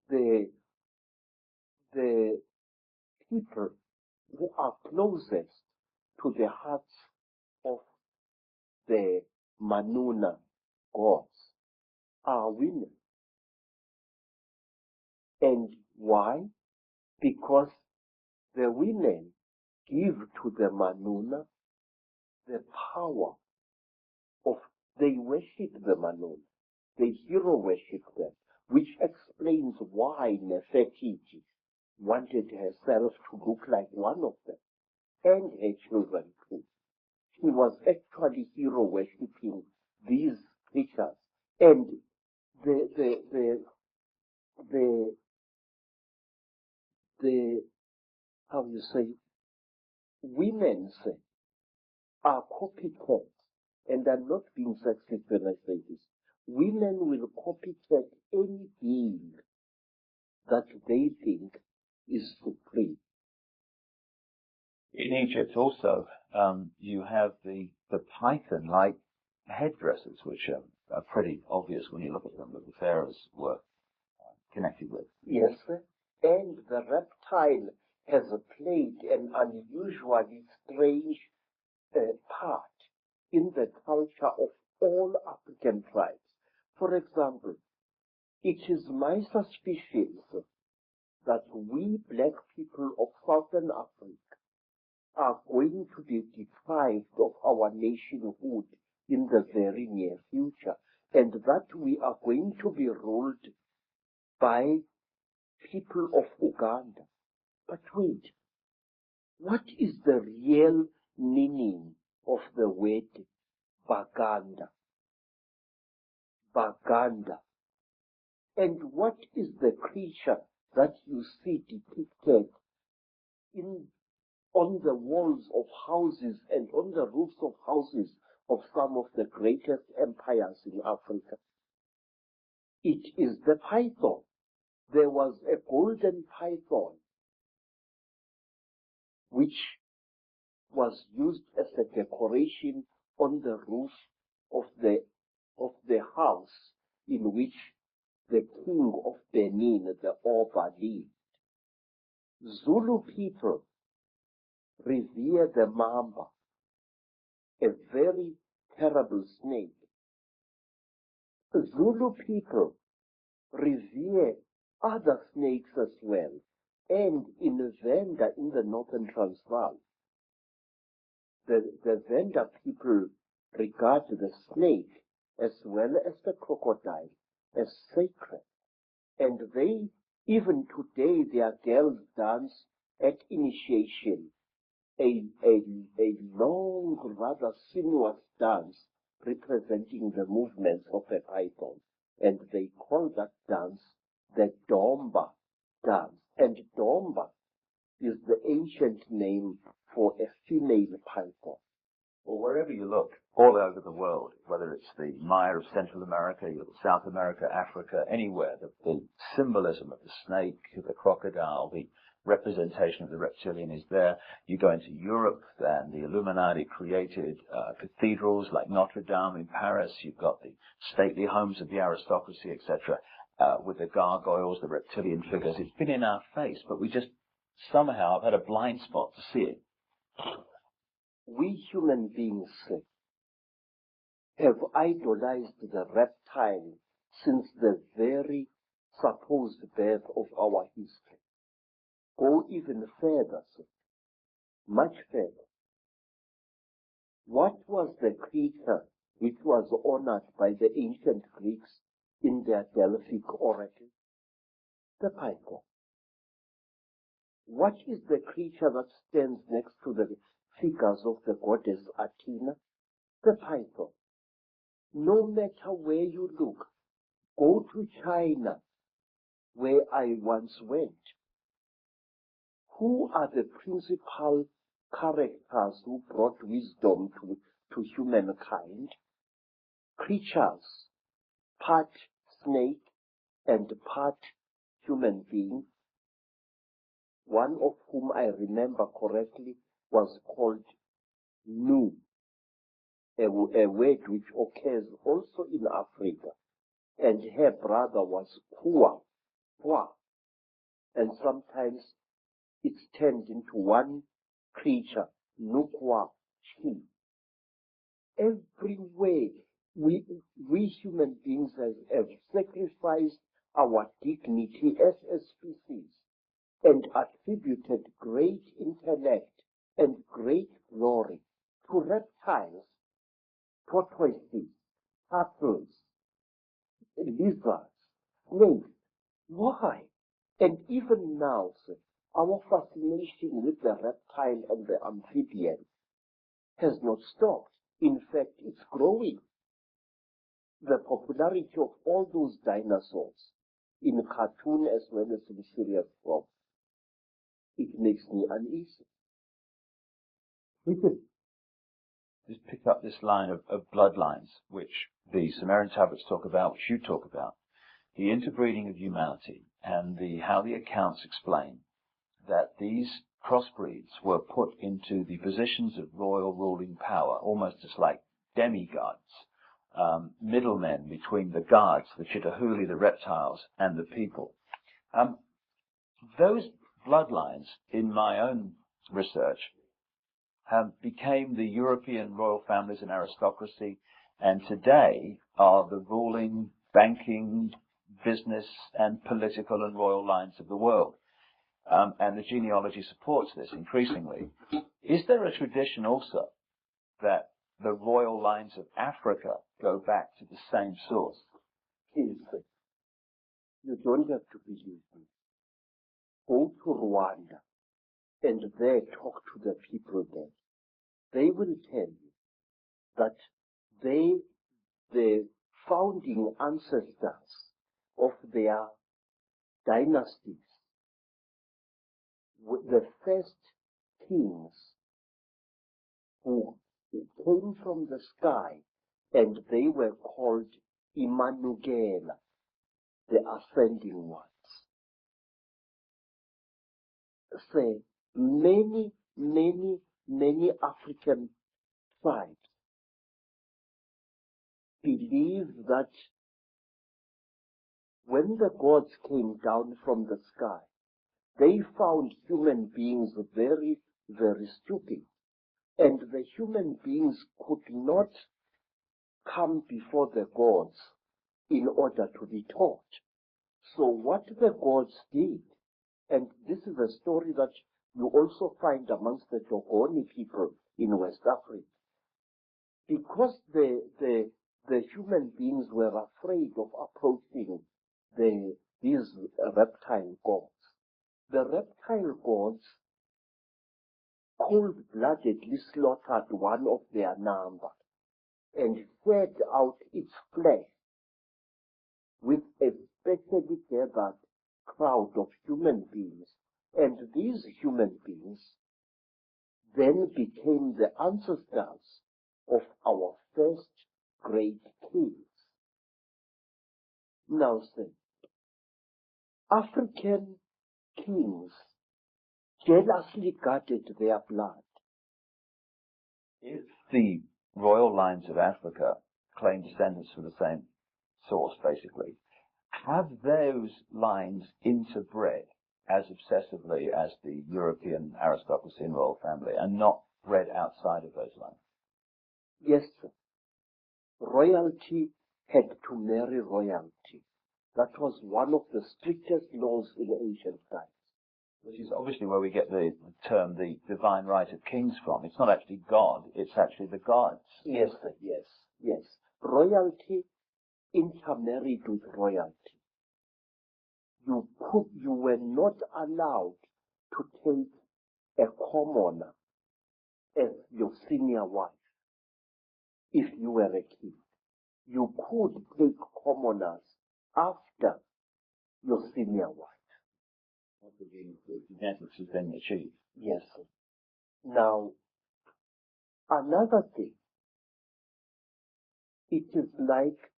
the people who are closest to the hearts of the Manuna gods are women. And why? Because the women give to the Manuna the power of, they worship the Manuna. They hero worship them, which explains why Nefertiti wanted herself to look like one of them, and her children too. She was actually hero worshipping these creatures, and the how you say, women say, are copycats, and I'm not being sexist when I say this. Women will copycat any being that they think is supreme. In Egypt also, you have the python-like headdresses, which are pretty obvious when you look at them, that the pharaohs were connected with. Yes, sir. And the reptile has played an unusually strange part in the culture of all African tribes. For example, it is my suspicion that we black people of Southern Africa are going to be deprived of our nationhood in the very near future, and that we are going to be ruled by people of Uganda. But wait, what is the real meaning of the word Baganda? Baganda. And what is the creature that you see depicted on the walls of houses and on the roofs of houses of some of the greatest empires in Africa? It is the python. There was a golden python which was used as a decoration on the roof of the house in which the king of Benin, the Oba, lived. Zulu people revere the mamba, a very terrible snake. Zulu people revere other snakes as well. And in Venda, in the northern Transvaal, the Venda people regard the snake as well as the crocodile as sacred. And they, even today, their girls dance at initiation, a long, rather sinuous dance representing the movements of a python. And they call that dance the Domba dance. And Domba is the ancient name for a female python. Well, wherever you look, all over the world, whether it's the Maya of Central America, South America, Africa, anywhere, the symbolism of the snake, the crocodile, the representation of the reptilian is there. You go into Europe, and the Illuminati created cathedrals like Notre Dame in Paris. You've got the stately homes of the aristocracy, etc., with the gargoyles, the reptilian figures. It's been in our face, but we just somehow have had a blind spot to see it. We human beings have idolized the reptile since the very supposed birth of our history. Go even further, much further. What was the creature which was honored by the ancient Greeks in their Delphic oracle? The python. What is the creature that stands next to the figures of the goddess Athena? The python. No matter where you look, go to China, where I once went. Who are the principal characters who brought wisdom to humankind? Creatures, part snake and part human being, one of whom I remember correctly was called Nu, a word which occurs also in Africa, and her brother was Kwa, and sometimes it's turned into one creature, Nukwa, she. Everywhere we human beings have sacrificed our dignity as a species and attributed great intellect and great glory to reptiles, tortoises, turtles, lizards, snakes. Why? And even now, sir, our fascination with the reptile and the amphibian has not stopped. In fact, it's growing. The popularity of all those dinosaurs in cartoon as well as in serious form, it makes me uneasy. We could just pick up this line of bloodlines, which the Sumerian tablets talk about, which you talk about, the interbreeding of humanity, and how the accounts explain that these crossbreeds were put into the positions of royal ruling power, almost as like demigods, middlemen between the gods, the Chittahuli, the reptiles, and the people. Those bloodlines, in my own research, became the European royal families and aristocracy, and today are the ruling, banking, business, and political and royal lines of the world. And the genealogy supports this increasingly. Is there a tradition also that the royal lines of Africa go back to the same source? Yes, you don't have to believe me. Go to Rwanda and there talk to the people there. They will tell you that the founding ancestors of their dynasties, the first kings who came from the sky, and they were called Imanugela, the ascending ones. Say, many African tribes believe that when the gods came down from the sky, they found human beings very, very stupid. And the human beings could not come before the gods in order to be taught. So what the gods did, and this is a story that you also find amongst the Dogoni people in West Africa, because the human beings were afraid of approaching these reptile gods. The reptile gods cold-bloodedly slaughtered one of their number and fed out its flesh with a specially gathered crowd of human beings. And these human beings then became the ancestors of our first great kings. Now say, African kings jealously guarded their blood. If the royal lines of Africa claim descendants from the same source, basically, have those lines interbred as obsessively as the European aristocracy and royal family, and not bred outside of those lines? Yes, sir. Royalty had to marry royalty. That was one of the strictest laws in ancient times. Which is obviously where we get the term the divine right of kings from. It's not actually God, it's actually the gods. Yes, sir, yes. Royalty intermarried with royalty. You were not allowed to take a commoner as your senior wife if you were a king. You could take commoners after your senior wife. After the genetics has been achieved. Yes, sir. Now, another thing, it is like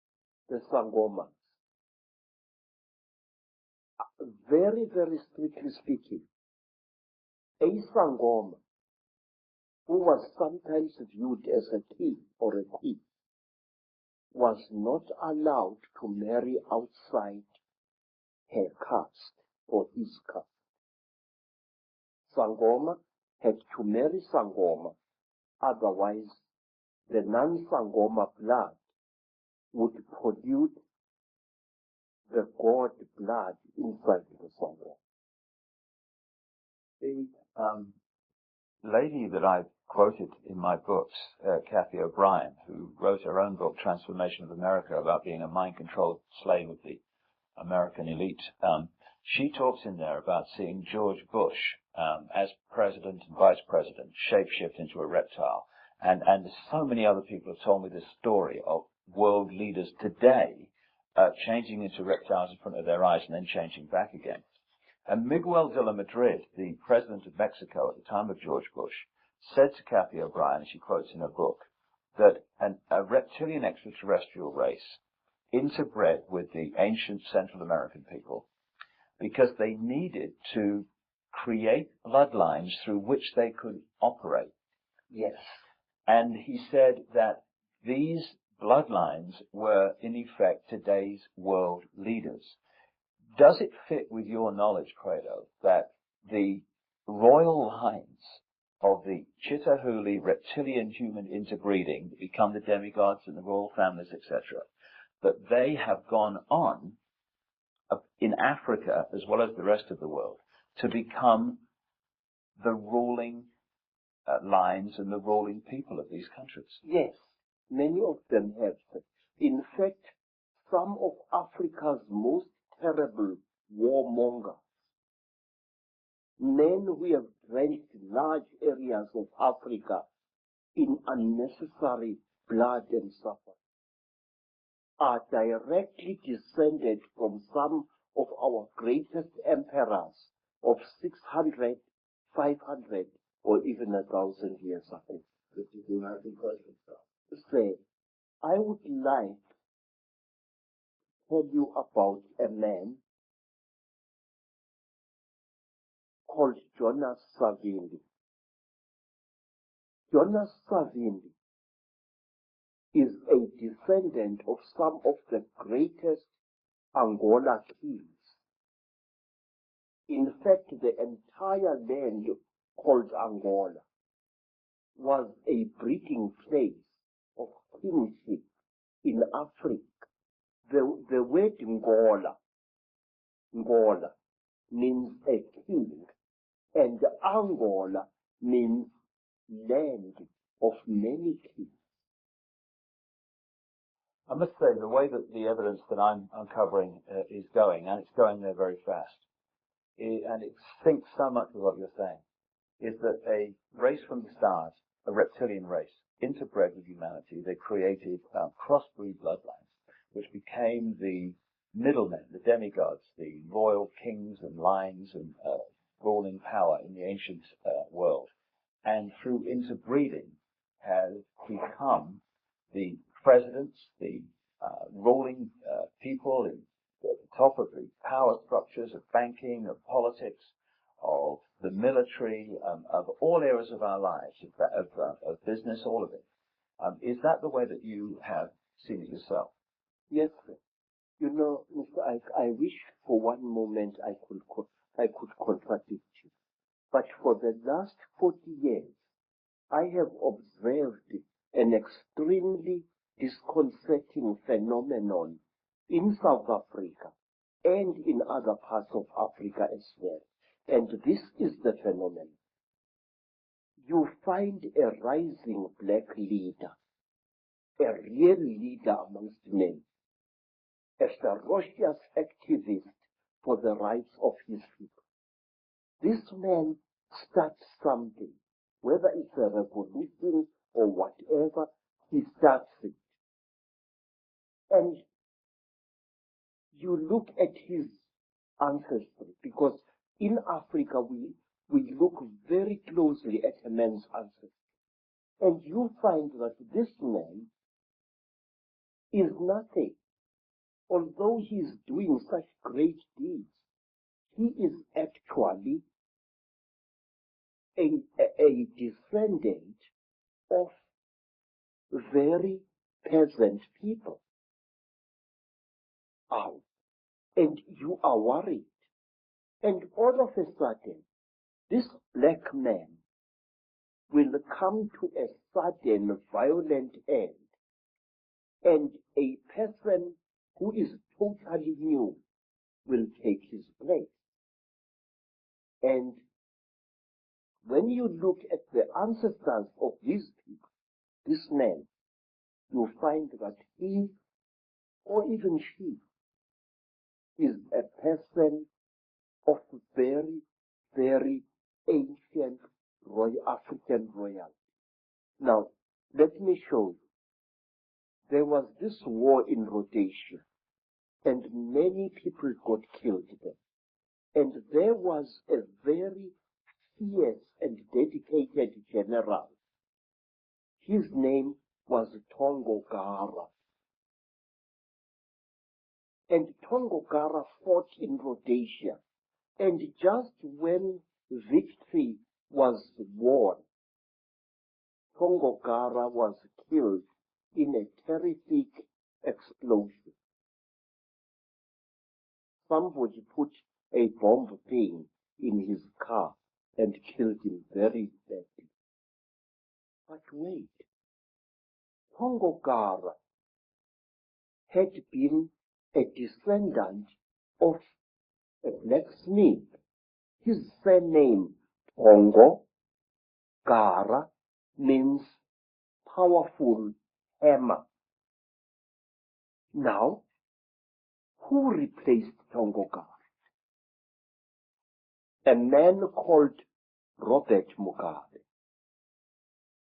the Sangomas. Very, very strictly speaking, a Sangoma who was sometimes viewed as a king or a queen was not allowed to marry outside her caste or his caste. Sangoma had to marry Sangoma, otherwise the non-Sangoma blood would pollute the god blood inside the Sangoma. The lady that I've quoted in my books, Kathy O'Brien, who wrote her own book, Transformation of America, about being a mind-controlled slave of the American elite, she talks in there about seeing George Bush as president and vice president shapeshift into a reptile. And so many other people have told me this story of world leaders today changing into reptiles in front of their eyes and then changing back again. And Miguel de la Madrid, the president of Mexico at the time of George Bush, said to Kathy O'Brien, she quotes in her book, that a reptilian extraterrestrial race interbred with the ancient Central American people because they needed to create bloodlines through which they could operate. Yes. And he said that these bloodlines were, in effect, today's world leaders. Does it fit with your knowledge, Credo, that the royal lines of the Chitahuli reptilian human interbreeding that become the demigods and the royal families, etc., that they have gone on in Africa, as well as the rest of the world, to become the ruling lines and the ruling people of these countries? Yes, many of them have. In fact, some of Africa's most terrible warmongers, men who have drenched large areas of Africa in unnecessary blood and suffering, are directly descended from some of our greatest emperors of 600, 500, or even 1,000 years ago. The American president. Say, I would like to tell you about a man called Jonas Savimbi. Jonas Savimbi is a descendant of some of the greatest Angola kings. In fact, the entire land called Angola was a breeding place of kingship in Africa. The word Ngola means a king, and Angola means land of many kings. I must say, the way that the evidence that I'm uncovering is going, and it's going there very fast, and it syncs so much with what you're saying, is that a race from the stars, a reptilian race, interbred with humanity, they created crossbreed bloodlines, which became the middlemen, the demigods, the royal kings and lines and ruling power in the ancient world. And through interbreeding has become the presidents, the ruling people at the top of the power structures of banking, of politics, of the military, of all areas of our lives, of business, all of it. Is that the way that you have seen it yourself? Yes, sir. You know, Mr. Ike, I wish for one moment I could contradict you. But for the last 40 years, I have observed an extremely disconcerting phenomenon in South Africa and in other parts of Africa as well. And this is the phenomenon. You find a rising black leader, a real leader amongst men, a ferocious activist for the rights of his people. This man starts something, whether it's a revolution or whatever, he starts it. And you look at his ancestry, because in Africa we look very closely at a man's ancestry. And you find that this man is nothing. Although he is doing such great deeds, he is actually a descendant of very peasant people. And you are worried. And all of a sudden, this black man will come to a sudden violent end, and a person who is totally new will take his place. And when you look at the ancestors of these people, this man, you find that he, or even she, is a person of very, very ancient African royalty. Now, let me show you. There was this war in Rhodesia, and many people got killed there. And there was a very fierce and dedicated general. His name was Tongogara. And Tongogara fought in Rhodesia. And just when victory was won, Tongogara was killed in a terrific explosion. Somebody put a bomb thing in his car and killed him very badly. But wait, Tongogara had been a descendant of a blacksmith. His surname, Tongo Gara, means powerful hammer. Now, who replaced Tongogara? A man called Robert Mugabe.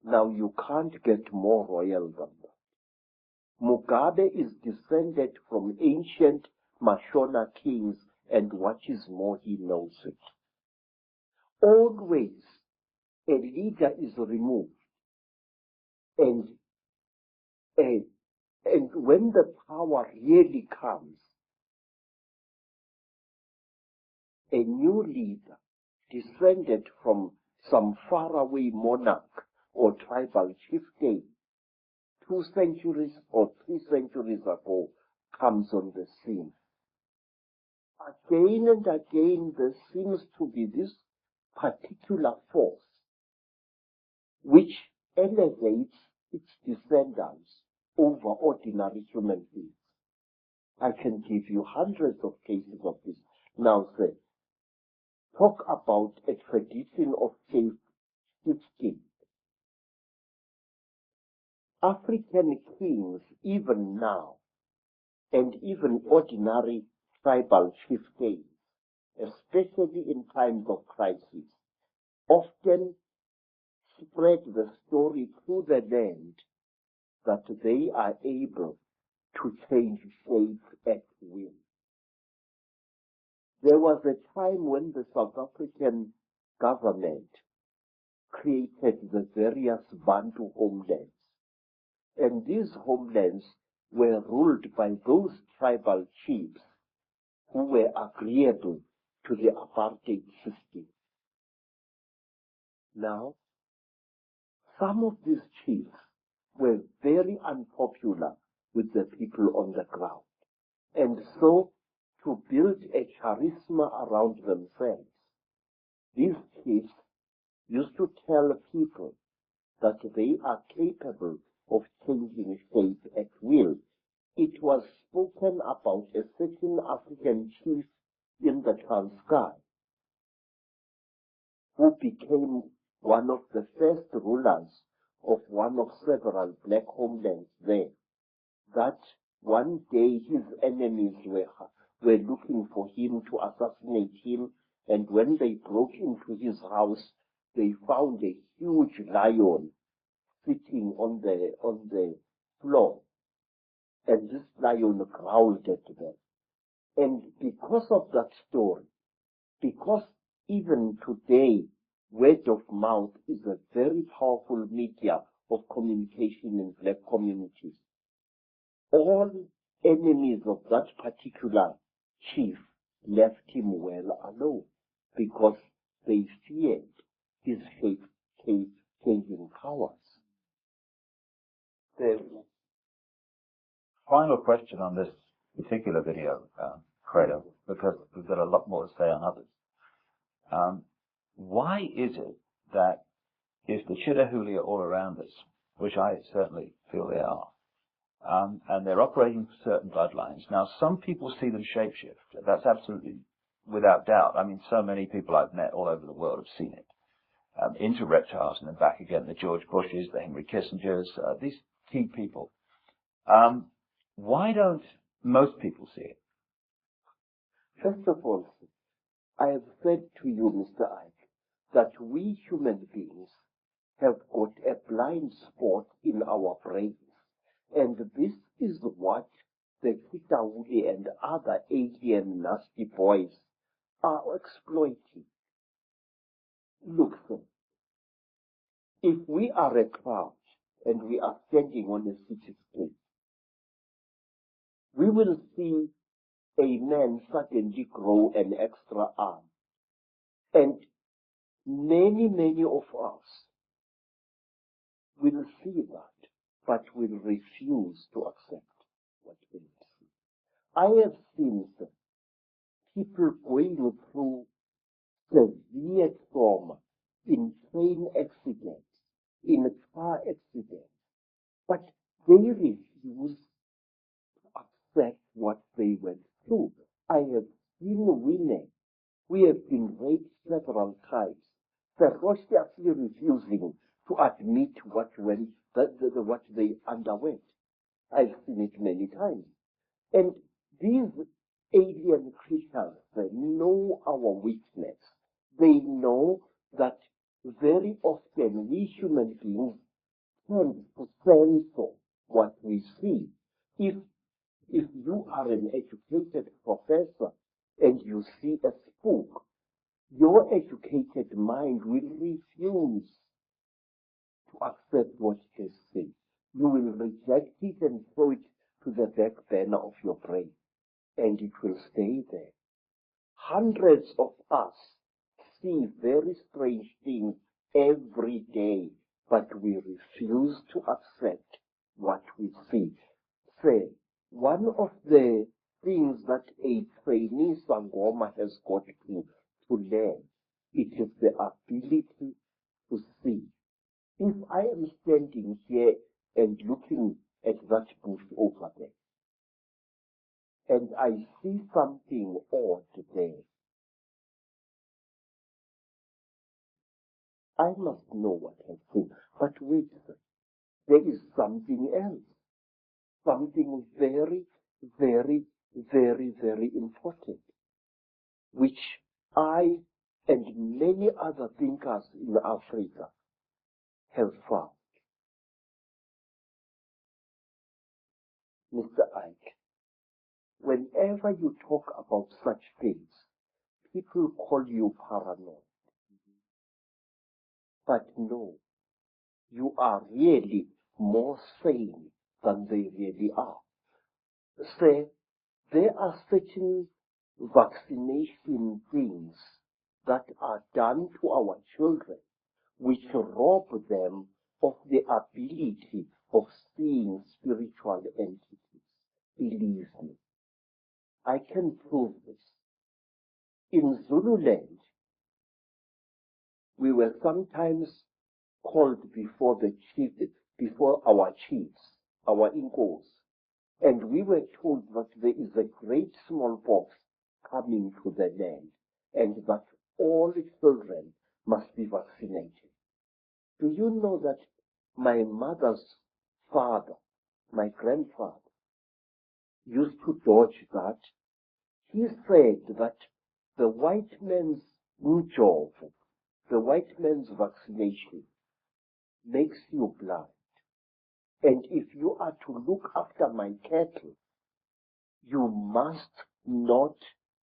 Now, you can't get more royal than that. Mugabe is descended from ancient Mashona kings, and what is more, he knows it. Always a leader is removed, and when the power really comes, a new leader descended from some faraway monarch or tribal chieftain 2 centuries or 3 centuries ago comes on the scene. Again and again there seems to be this particular force which elevates its descendants over ordinary human beings. I can give you hundreds of cases of this. Now say, talk about a tradition of chieftain. African kings, even now, and even ordinary tribal chieftains, especially in times of crisis, often spread the story through the land that they are able to change shape at will. There was a time when the South African government created the various Bantu homelands, and these homelands were ruled by those tribal chiefs who were agreeable to the apartheid system. Now, some of these chiefs were very unpopular with the people on the ground, and so to build a charisma around themselves, these chiefs used to tell people that they are capable of changing shape at will. It was spoken about a certain African chief in the Transkei who became one of the first rulers of one of several black homelands there, that one day his enemies were looking for him to assassinate him, and when they broke into his house, they found a huge lion sitting on the floor, and this lion growled at them. And because of that story, because even today, word of mouth is a very powerful media of communication in black communities, all enemies of that particular chief left him well alone because they feared his shape-changing powers. The final question on this particular video, Credo, because we've got a lot more to say on others. Why is it that if the Chitahuli are all around us, which I certainly feel they are, and they're operating certain bloodlines, now some people see them shapeshift. That's absolutely without doubt. I mean, so many people I've met all over the world have seen it. Into reptiles and then back again, the George Bushes, the Henry Kissingers, these key people. Why don't most people see it? First of all, I have said to you, Mr. Ike, that we human beings have got a blind spot in our brains, and this is what the Chitahuli and other alien nasty boys are exploiting. Look, sir, if we are a crowd and we are standing on a cityscape, we will see a man suddenly grow an extra arm. And many of us will see that, but will refuse to accept what we see. I have seen people going through severe trauma in train accidents, in car accidents, but they refuse to accept what they went through. I have seen women. We have been raped several times, ferociously refusing to admit what they underwent. I've seen it many times. And these alien creatures, they know our weakness. They know that very often we human beings tend to censor what we see. If you are an educated professor and you see a spook, your educated mind will refuse to accept what it is saying. You will reject it and throw it to the back burner of your brain, and it will stay there. Hundreds of us see very strange things every day, but we refuse to accept what we see. Say, one of the things that a trainee Sangoma has got to learn, it is the ability to see. If I am standing here and looking at that bush over there, and I see something odd there, I must know what I've seen. But wait, sir, there is something else, something very, very, very, very important, which I and many other thinkers in Africa have found. Mr. Ike, whenever you talk about such things, people call you paranoid. But no, you are really more sane than they really are. Say, there are certain vaccination things that are done to our children which rob them of the ability of seeing spiritual entities. Believe me, I can prove this. In Zululand, we were sometimes called before our chiefs, our Inkos, and we were told that there is a great smallpox coming to the land, and that all children must be vaccinated. Do you know that my mother's father, my grandfather, used to dodge that? He said that the white man's job, the white man's vaccination, makes you blind. And if you are to look after my cattle, you must not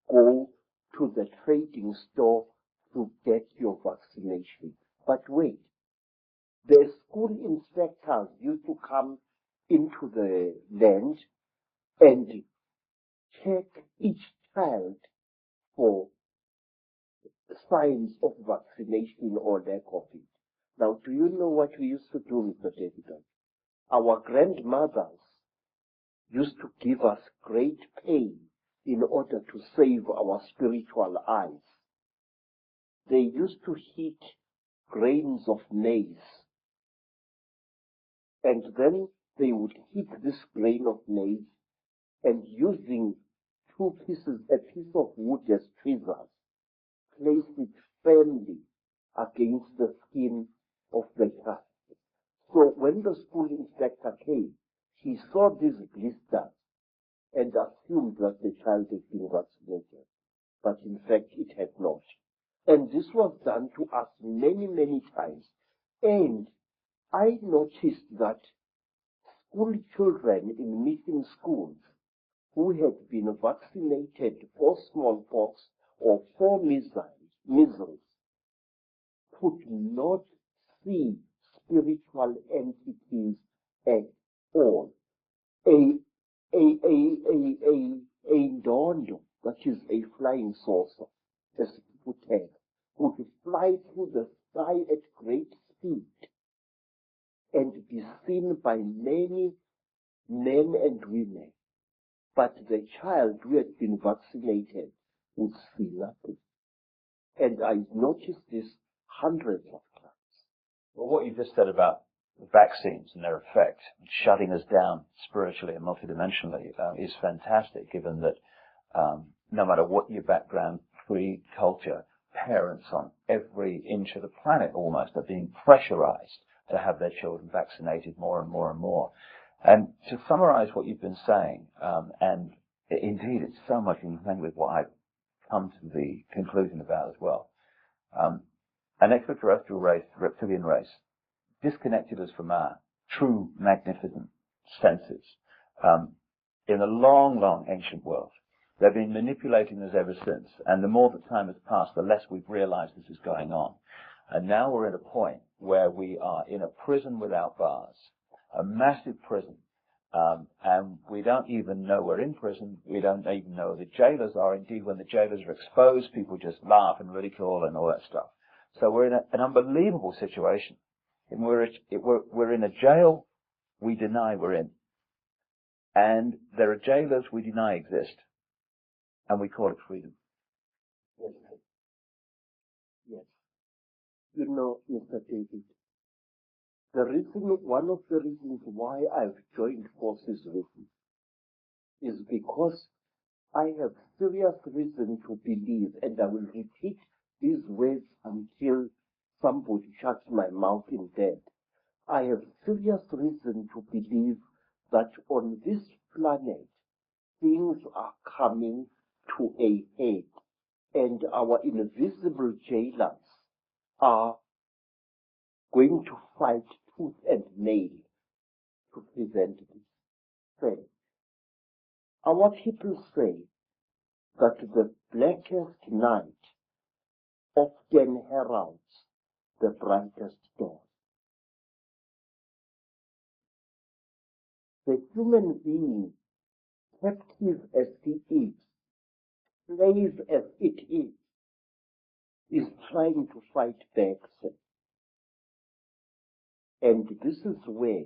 go to the trading store to get your vaccination. But wait, the school inspectors used to come into the land and check each child for signs of vaccination or lack of it. Now, do you know what we used to do, Mr. David? Our grandmothers used to give us great pain in order to save our spiritual eyes. They used to heat grains of maize, and then they would heat this grain of maize, and using a piece of wood as tweezers, place it firmly against the skin of the child. So when the school inspector came, he saw these blisters and assumed that the child had been vaccinated, but in fact it had not. And this was done to us many, many times. And I noticed that school children in mission schools who had been vaccinated for smallpox or for measles could not see spiritual entities at all. A ndondo, that is a flying saucer, as people tell, would fly through the sky at great speed and be seen by many men and women. But the child who had been vaccinated would see nothing. And I noticed this hundreds of times. Well, what you just said about vaccines and their effect, shutting us down spiritually and multidimensionally, is fantastic, given that no matter what your background, creed, culture, parents on every inch of the planet almost are being pressurized to have their children vaccinated more and more and more. And to summarize what you've been saying, and indeed it's so much in line with what I've come to the conclusion about as well, an extraterrestrial race, the reptilian race, disconnected us from our true magnificent senses. In a long, long ancient world, they've been manipulating us ever since, and the more that time has passed, the less we've realized this is going on. And now we're at a point where we are in a prison without bars, a massive prison, and we don't even know we're in prison. We don't even know who the jailers are. Indeed, when the jailers are exposed, people just laugh and ridicule and all that stuff. So we're in an unbelievable situation. And we're in a jail we deny we're in. And there are jailers we deny exist. And we call it freedom. Yes. Yes. You know, Mr. David, one of the reasons why I've joined forces with you is because I have serious reason to believe, and I will repeat these words until somebody shuts my mouth in death. I have serious reason to believe that on this planet things are coming to a head, and our invisible jailers are going to fight tooth and nail to prevent this thing. Our people say that the blackest night often heralds the brightest dawn. The human being, captive as he is, slave as it is trying to fight back. And this is where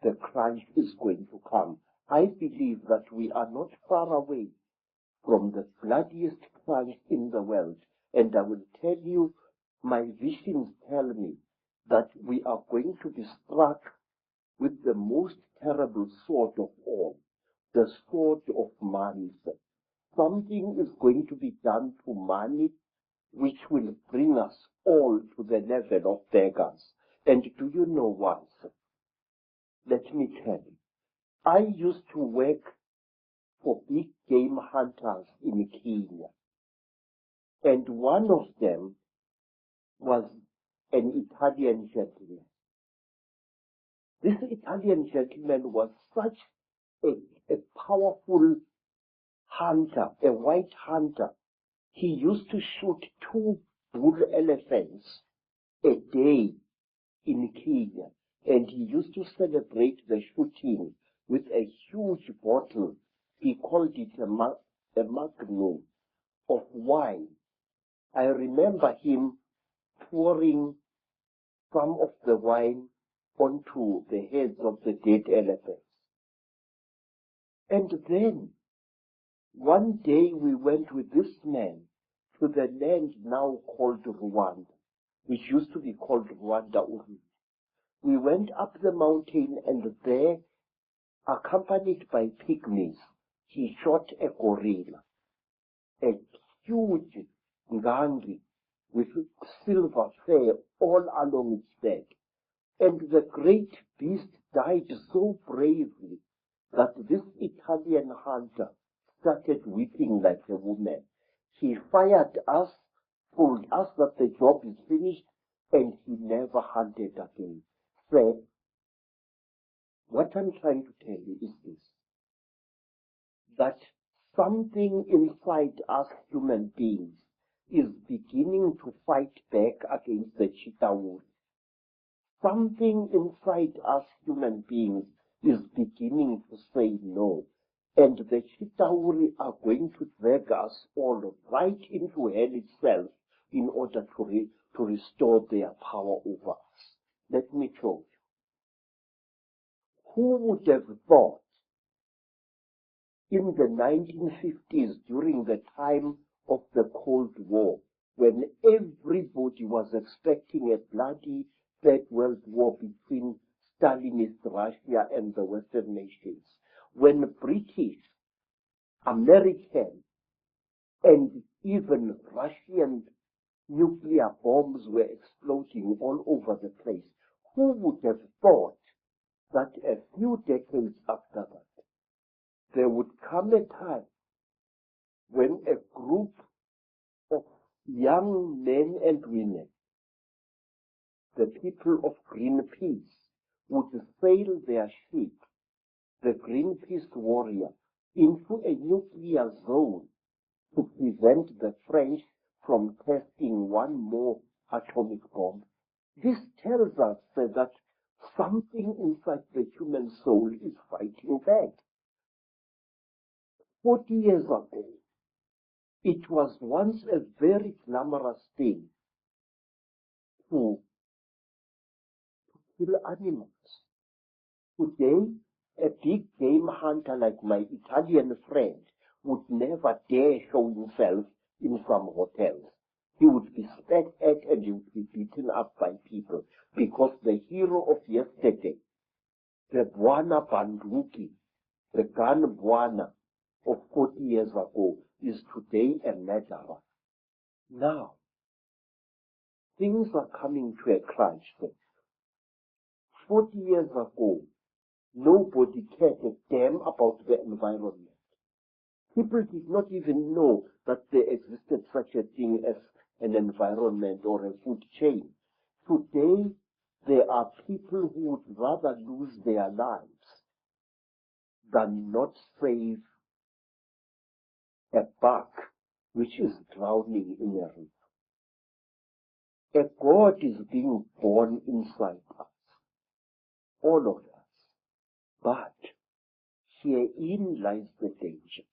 the Christ is going to come. I believe that we are not far away from the bloodiest crime in the world. And I will tell you, my visions tell me that we are going to be struck with the most terrible sword of all, the sword of money. Something is going to be done to money which will bring us all to the level of beggars. And do you know what? Let me tell you. I used to work for big game hunters in Kenya. And one of them was an Italian gentleman. This Italian gentleman was such a powerful hunter, a white hunter. He used to shoot 2 bull elephants a day in Kenya, and he used to celebrate the shooting with a huge bottle. He called it a magnum of wine. I remember him pouring some of the wine onto the heads of the dead elephants. And then, one day we went with this man to the land now called Rwanda, which used to be called Rwanda Uri. We went up the mountain, and there, accompanied by pygmies, he shot a gorilla, a huge ngangi with silver fur all along its back. And the great beast died so bravely that this Italian hunter started weeping like a woman. He fired us, told us that the job is finished, and he never hunted again. So, what I'm trying to tell you is this, that something inside us human beings is beginning to fight back against the Chitawuri. Something inside us human beings is beginning to say no. And the Chitawuri are going to drag us all right into hell itself in order to restore their power over us. Let me show you. Who would have thought in the 1950s, during the time of the Cold War, when everybody was expecting a bloody Third World War between Stalinist Russia and the Western nations, when British, American, and even Russian nuclear bombs were exploding all over the place, who would have thought that a few decades after that, there would come a time when a group of young men and women, the people of Greenpeace, would sail their ship, the Greenpeace Warrior, into a nuclear zone to prevent the French from testing one more atomic bomb. This tells us that something inside the human soul is fighting back. 40 years ago, it was once a very glamorous thing to kill animals. Today, a big game hunter like my Italian friend would never dare show himself in some hotels. He would be spat at and he would be beaten up by people because the hero of yesterday, the Bwana Banduki, the gun Bwana of 40 years ago, is today a murderer. Now, things are coming to a crunch. 40 years ago, nobody cared a damn about the environment. People did not even know that there existed such a thing as an environment or a food chain. Today, there are people who would rather lose their lives than not save a buck which is drowning in a river. A God is being born inside us, all of us. But herein lies the danger.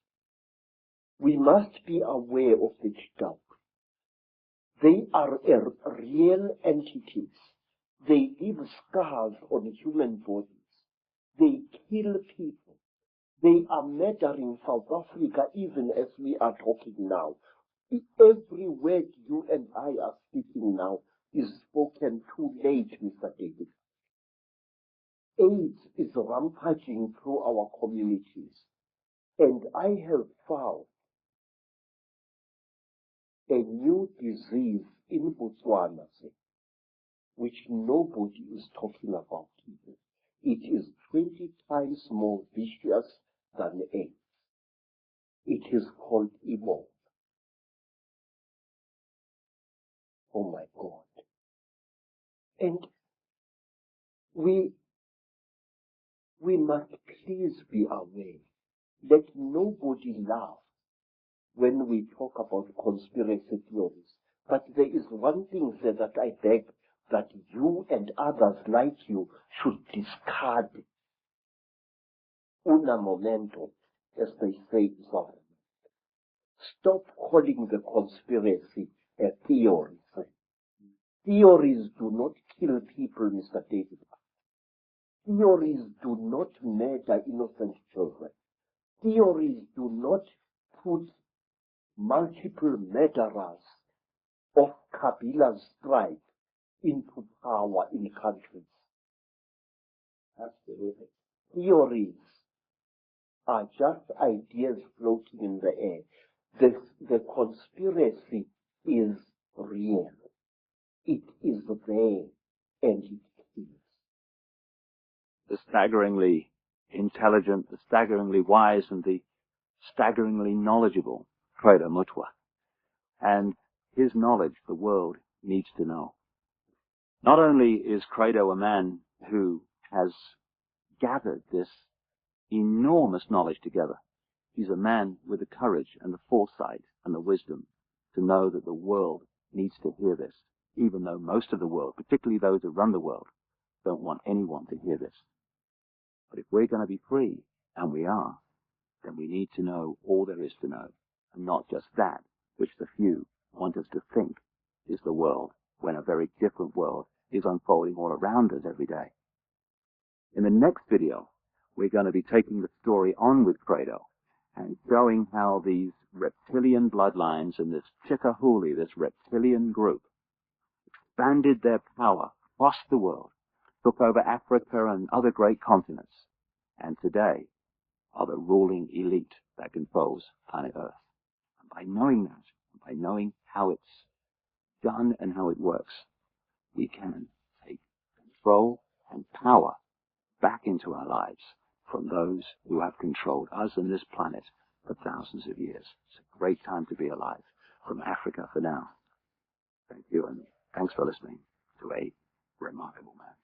We must be aware of the Chitao. They are real entities. They leave scars on human bodies. They kill people. They are murdering South Africa even as we are talking now. Every word you and I are speaking now is spoken too late, Mr. David. AIDS is rampaging through our communities. And I have found a new disease in Botswana, which nobody is talking about even. It is 20 times more vicious than AIDS. It is called Ebola. Oh my God. And we must please be aware. Let nobody laugh when we talk about conspiracy theories. But there is one thing that I beg that you and others like you should discard. Una momento, as they say in South Africa. Stop calling the conspiracy a theory. Theories do not kill people, Mr. David. Theories do not murder innocent children. Theories do not put multiple murderers of Kabila's stripe into power in countries. Absolutely. Theories are just ideas floating in the air. The conspiracy is real. It is there, and it is. The staggeringly intelligent, the staggeringly wise, and the staggeringly knowledgeable Credo Mutwa. And his knowledge the world needs to know. Not only is Credo a man who has gathered this enormous knowledge together, he's a man with the courage and the foresight and the wisdom to know that the world needs to hear this, even though most of the world, particularly those who run the world, don't want anyone to hear this. But if we're going to be free, and we are, then we need to know all there is to know, and not just that which the few want us to think is the world, when a very different world is unfolding all around us every day. In the next video, we're going to be taking the story on with Credo and showing how these reptilian bloodlines and this Chikahuli, this reptilian group, expanded their power across the world, took over Africa and other great continents, and today are the ruling elite that controls planet Earth. And by knowing that, and by knowing how it's done and how it works, we can take control and power back into our lives from those who have controlled us and this planet for thousands of years. It's a great time to be alive. From Africa for now. Thank you, and thanks for listening to a remarkable man.